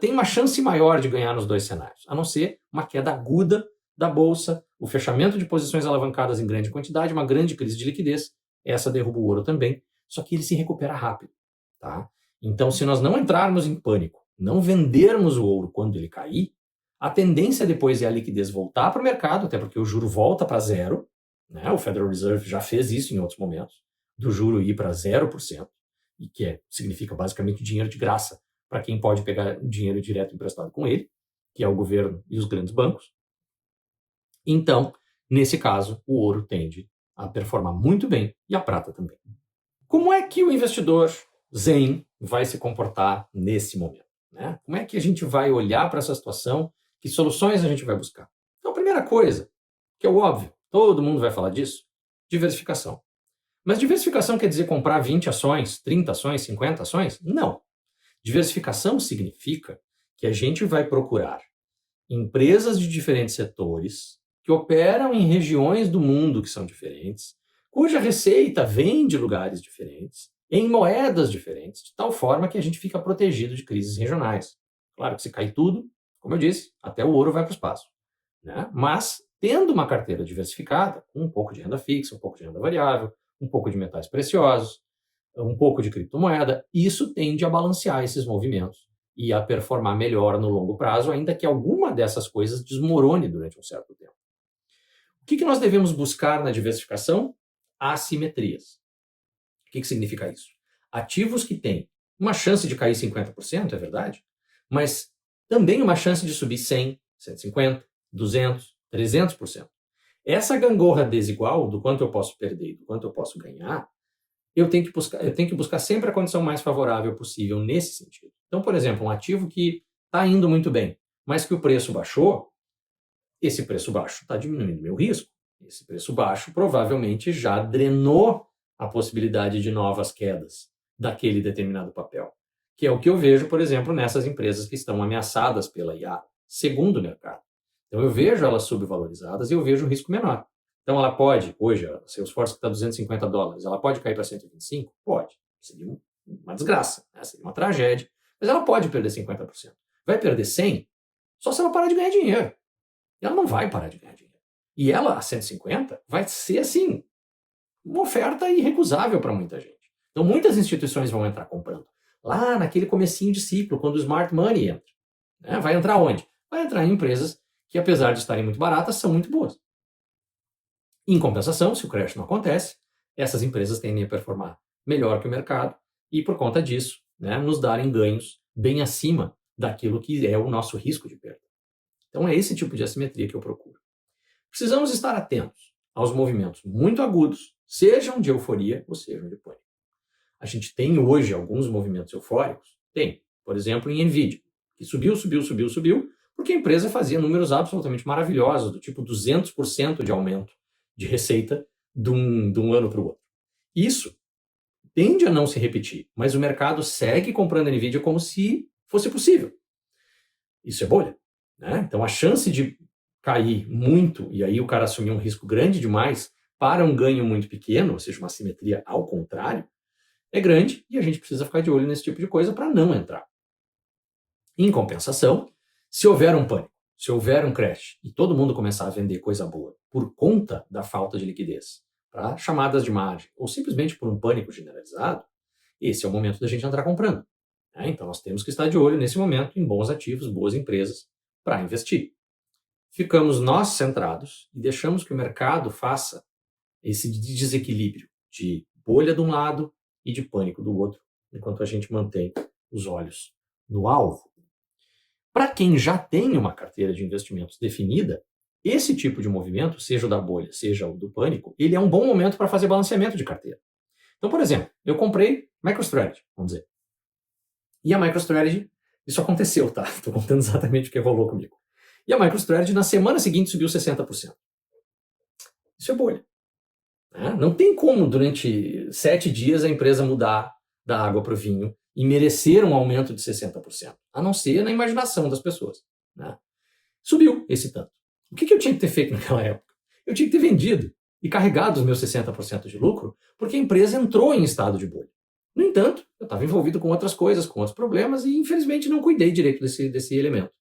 [SPEAKER 1] tem uma chance maior de ganhar nos dois cenários, a não ser uma queda aguda da bolsa, o fechamento de posições alavancadas em grande quantidade, uma grande crise de liquidez, essa derruba o ouro também, só que ele se recupera rápido. Tá? Então, se nós não entrarmos em pânico, não vendermos o ouro quando ele cair, a tendência depois é a liquidez voltar para o mercado, até porque o juro volta para zero, né? O Federal Reserve já fez isso em outros momentos, do juro ir para 0%, e que significa basicamente dinheiro de graça para quem pode pegar dinheiro direto emprestado com ele, que é o governo e os grandes bancos. Então, nesse caso, o ouro tende a performar muito bem e a prata também. Como é que o investidor zen vai se comportar nesse momento? Né? Como é que a gente vai olhar para essa situação? Que soluções a gente vai buscar? Então, a primeira coisa, que é o óbvio, todo mundo vai falar disso, diversificação. Mas diversificação quer dizer comprar 20 ações, 30 ações, 50 ações? Não. Diversificação significa que a gente vai procurar empresas de diferentes setores que operam em regiões do mundo que são diferentes, cuja receita vem de lugares diferentes, em moedas diferentes, de tal forma que a gente fica protegido de crises regionais. Claro que se cair tudo, como eu disse, até o ouro vai para o espaço. Né? Mas, tendo uma carteira diversificada, com um pouco de renda fixa, um pouco de renda variável, um pouco de metais preciosos, um pouco de criptomoeda, isso tende a balancear esses movimentos e a performar melhor no longo prazo, ainda que alguma dessas coisas desmorone durante um certo tempo. O que nós devemos buscar na diversificação? Assimetrias. O que significa isso? Ativos que têm uma chance de cair 50%, é verdade, mas também uma chance de subir 100%, 150%, 200%, 300%. Essa gangorra desigual do quanto eu posso perder e do quanto eu posso ganhar, eu tenho que buscar sempre a condição mais favorável possível nesse sentido. Então, por exemplo, um ativo que está indo muito bem, mas que o preço baixou, esse preço baixo está diminuindo meu risco. Esse preço baixo provavelmente já drenou a possibilidade de novas quedas daquele determinado papel, que é o que eu vejo, por exemplo, nessas empresas que estão ameaçadas pela IA, segundo o mercado. Então eu vejo elas subvalorizadas e eu vejo o risco menor. Então ela pode, hoje, a Salesforce que está $250, ela pode cair para 125? Pode. Seria uma desgraça, né? Seria uma tragédia. Mas ela pode perder 50%. Vai perder 100%? Só se ela parar de ganhar dinheiro. E ela não vai parar de ganhar dinheiro. E ela, a 150, vai ser, assim, uma oferta irrecusável para muita gente. Então muitas instituições vão entrar comprando. Lá naquele comecinho de ciclo, quando o smart money entra. Né? Vai entrar onde? Vai entrar em empresas que, apesar de estarem muito baratas, são muito boas. Em compensação, se o crash não acontece, essas empresas tendem a performar melhor que o mercado e, por conta disso, né, nos darem ganhos bem acima daquilo que é o nosso risco de perda. Então é esse tipo de assimetria que eu procuro. Precisamos estar atentos aos movimentos muito agudos, sejam de euforia ou sejam de pânico. A gente tem hoje alguns movimentos eufóricos? Tem. Por exemplo, em Nvidia, que subiu, porque a empresa fazia números absolutamente maravilhosos, do tipo 200% de aumento de receita de um ano para o outro. Isso tende a não se repetir, mas o mercado segue comprando Nvidia como se fosse possível. Isso é bolha, né? Então a chance de cair muito e aí o cara assumir um risco grande demais para um ganho muito pequeno, ou seja, uma simetria ao contrário, é grande e a gente precisa ficar de olho nesse tipo de coisa para não entrar. Em compensação, se houver um pânico, se houver um crash e todo mundo começar a vender coisa boa por conta da falta de liquidez, para chamadas de margem ou simplesmente por um pânico generalizado, esse é o momento da gente entrar comprando. Né? Então nós temos que estar de olho nesse momento em bons ativos, boas empresas para investir. Ficamos nós centrados e deixamos que o mercado faça esse desequilíbrio de bolha de um lado e de pânico do outro, enquanto a gente mantém os olhos no alvo. Para quem já tem uma carteira de investimentos definida, esse tipo de movimento, seja o da bolha, seja o do pânico, ele é um bom momento para fazer balanceamento de carteira. Então, por exemplo, eu comprei MicroStrategy, vamos dizer. E a MicroStrategy, isso aconteceu, tá? Estou contando exatamente o que rolou comigo. E a MicroStrategy, na semana seguinte, subiu 60%. Isso é bolha. Né? Não tem como, durante 7 dias, a empresa mudar da água para o vinho e merecer um aumento de 60%, a não ser na imaginação das pessoas. Né? Subiu esse tanto. O que eu tinha que ter feito naquela época? Eu tinha que ter vendido e carregado os meus 60% de lucro, porque a empresa entrou em estado de bolha. No entanto, eu estava envolvido com outras coisas, com outros problemas, e infelizmente não cuidei direito desse elemento.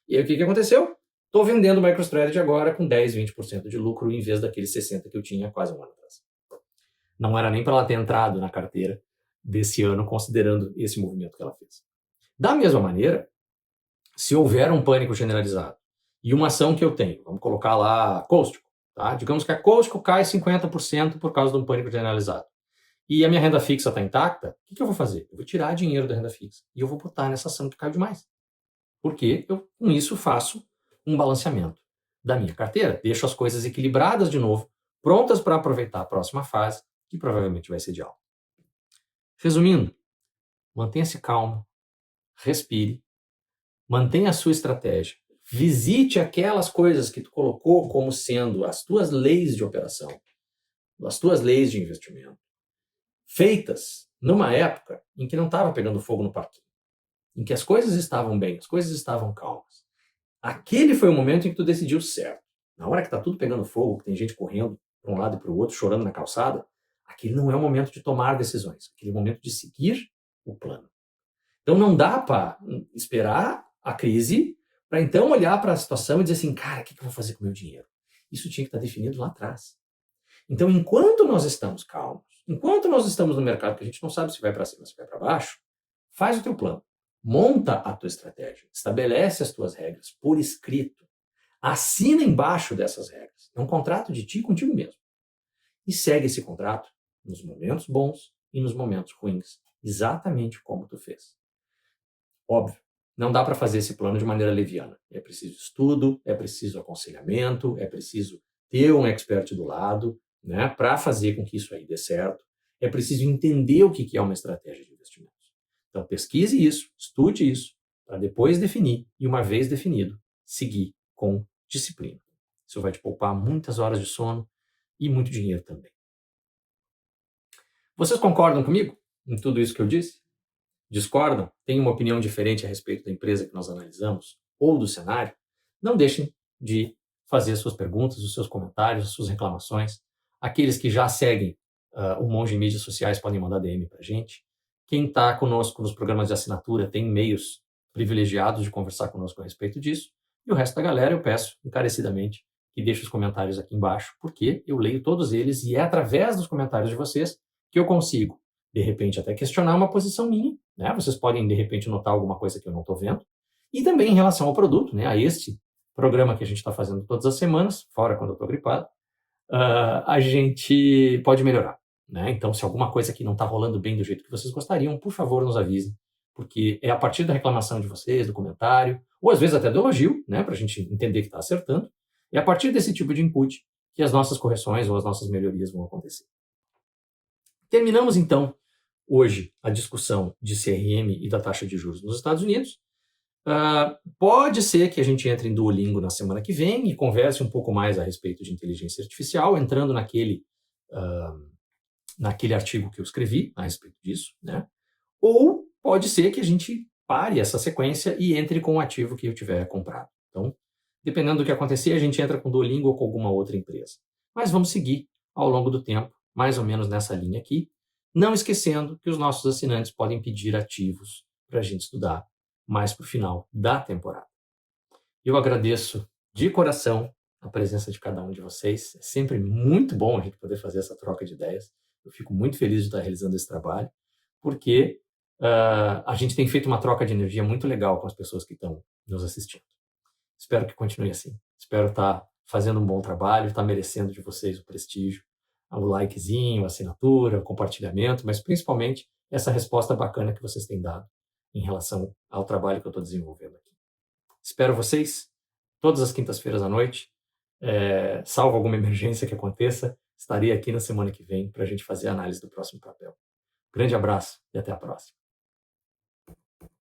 [SPEAKER 1] E aí o que aconteceu? Estou vendendo MicroStrategy agora com 10, 20% de lucro em vez daqueles 60% que eu tinha quase um ano atrás. Não era nem para ela ter entrado na carteira desse ano, considerando esse movimento que ela fez. Da mesma maneira, se houver um pânico generalizado e uma ação que eu tenho, vamos colocar lá Costco, tá? Digamos que a Costco cai 50% por causa de um pânico generalizado. E a minha renda fixa está intacta, o que eu vou fazer? Eu vou tirar dinheiro da renda fixa e eu vou botar nessa ação que caiu demais. Porque eu, com isso, faço um balanceamento da minha carteira. Deixo as coisas equilibradas de novo, prontas para aproveitar a próxima fase, que provavelmente vai ser de alta. Resumindo, mantenha-se calmo, respire, mantenha a sua estratégia, visite aquelas coisas que tu colocou como sendo as tuas leis de operação, as tuas leis de investimento, feitas numa época em que não estava pegando fogo no parquinho, em que as coisas estavam bem, as coisas estavam calmas. Aquele foi o momento em que tu decidiu certo. Na hora que está tudo pegando fogo, que tem gente correndo para um lado e para o outro, chorando na calçada, aquele não é o momento de tomar decisões, aquele é o momento de seguir o plano. Então não dá para esperar a crise para então olhar para a situação e dizer assim, cara, o que eu vou fazer com o meu dinheiro? Isso tinha que estar definido lá atrás. Então, enquanto nós estamos calmos, enquanto nós estamos no mercado que a gente não sabe se vai para cima, se vai para baixo, faz o teu plano. Monta a tua estratégia, estabelece as tuas regras por escrito, assina embaixo dessas regras. É um contrato de ti contigo mesmo. E segue esse contrato nos momentos bons e nos momentos ruins, exatamente como tu fez. Óbvio, não dá para fazer esse plano de maneira leviana. É preciso estudo, é preciso aconselhamento, é preciso ter um expert do lado, né, para fazer com que isso aí dê certo. É preciso entender o que é uma estratégia de investimentos. Então, pesquise isso, estude isso, para depois definir, e uma vez definido, seguir com disciplina. Isso vai te poupar muitas horas de sono e muito dinheiro também. Vocês concordam comigo em tudo isso que eu disse? Discordam? Têm uma opinião diferente a respeito da empresa que nós analisamos ou do cenário? Não deixem de fazer suas perguntas, os seus comentários, as suas reclamações. Aqueles que já seguem o Monge em mídias sociais podem mandar DM para a gente. Quem está conosco nos programas de assinatura tem meios privilegiados de conversar conosco a respeito disso. E o resto da galera eu peço encarecidamente que deixe os comentários aqui embaixo, porque eu leio todos eles e é através dos comentários de vocês que eu consigo, de repente, até questionar uma posição minha, né? Vocês podem, de repente, notar alguma coisa que eu não estou vendo. E também em relação ao produto, né? A este programa que a gente está fazendo todas as semanas, fora quando eu estou gripado, a gente pode melhorar, né? Então, se alguma coisa aqui não está rolando bem do jeito que vocês gostariam, por favor, nos avisem, porque é a partir da reclamação de vocês, do comentário, ou às vezes até do elogio, né? Para a gente entender que está acertando, é a partir desse tipo de input que as nossas correções ou as nossas melhorias vão acontecer. Terminamos, então, hoje a discussão de CRM e da taxa de juros nos Estados Unidos. Pode ser que a gente entre em Duolingo na semana que vem e converse um pouco mais a respeito de inteligência artificial, entrando naquele artigo que eu escrevi a respeito disso, né? Ou pode ser que a gente pare essa sequência e entre com o ativo que eu tiver comprado. Então, dependendo do que acontecer, a gente entra com Duolingo ou com alguma outra empresa. Mas vamos seguir ao longo do tempo, mais ou menos nessa linha aqui, não esquecendo que os nossos assinantes podem pedir ativos para a gente estudar mais para o final da temporada. Eu agradeço de coração a presença de cada um de vocês. É sempre muito bom a gente poder fazer essa troca de ideias. Eu fico muito feliz de estar realizando esse trabalho, porque a gente tem feito uma troca de energia muito legal com as pessoas que estão nos assistindo. Espero que continue assim. Espero estar fazendo um bom trabalho, estar merecendo de vocês o prestígio, o likezinho, a assinatura, o compartilhamento, mas principalmente essa resposta bacana que vocês têm dado em relação ao trabalho que eu estou desenvolvendo aqui. Espero vocês todas as quintas-feiras à noite. Salvo alguma emergência que aconteça, estarei aqui na semana que vem para a gente fazer a análise do próximo papel. Grande abraço e até a próxima.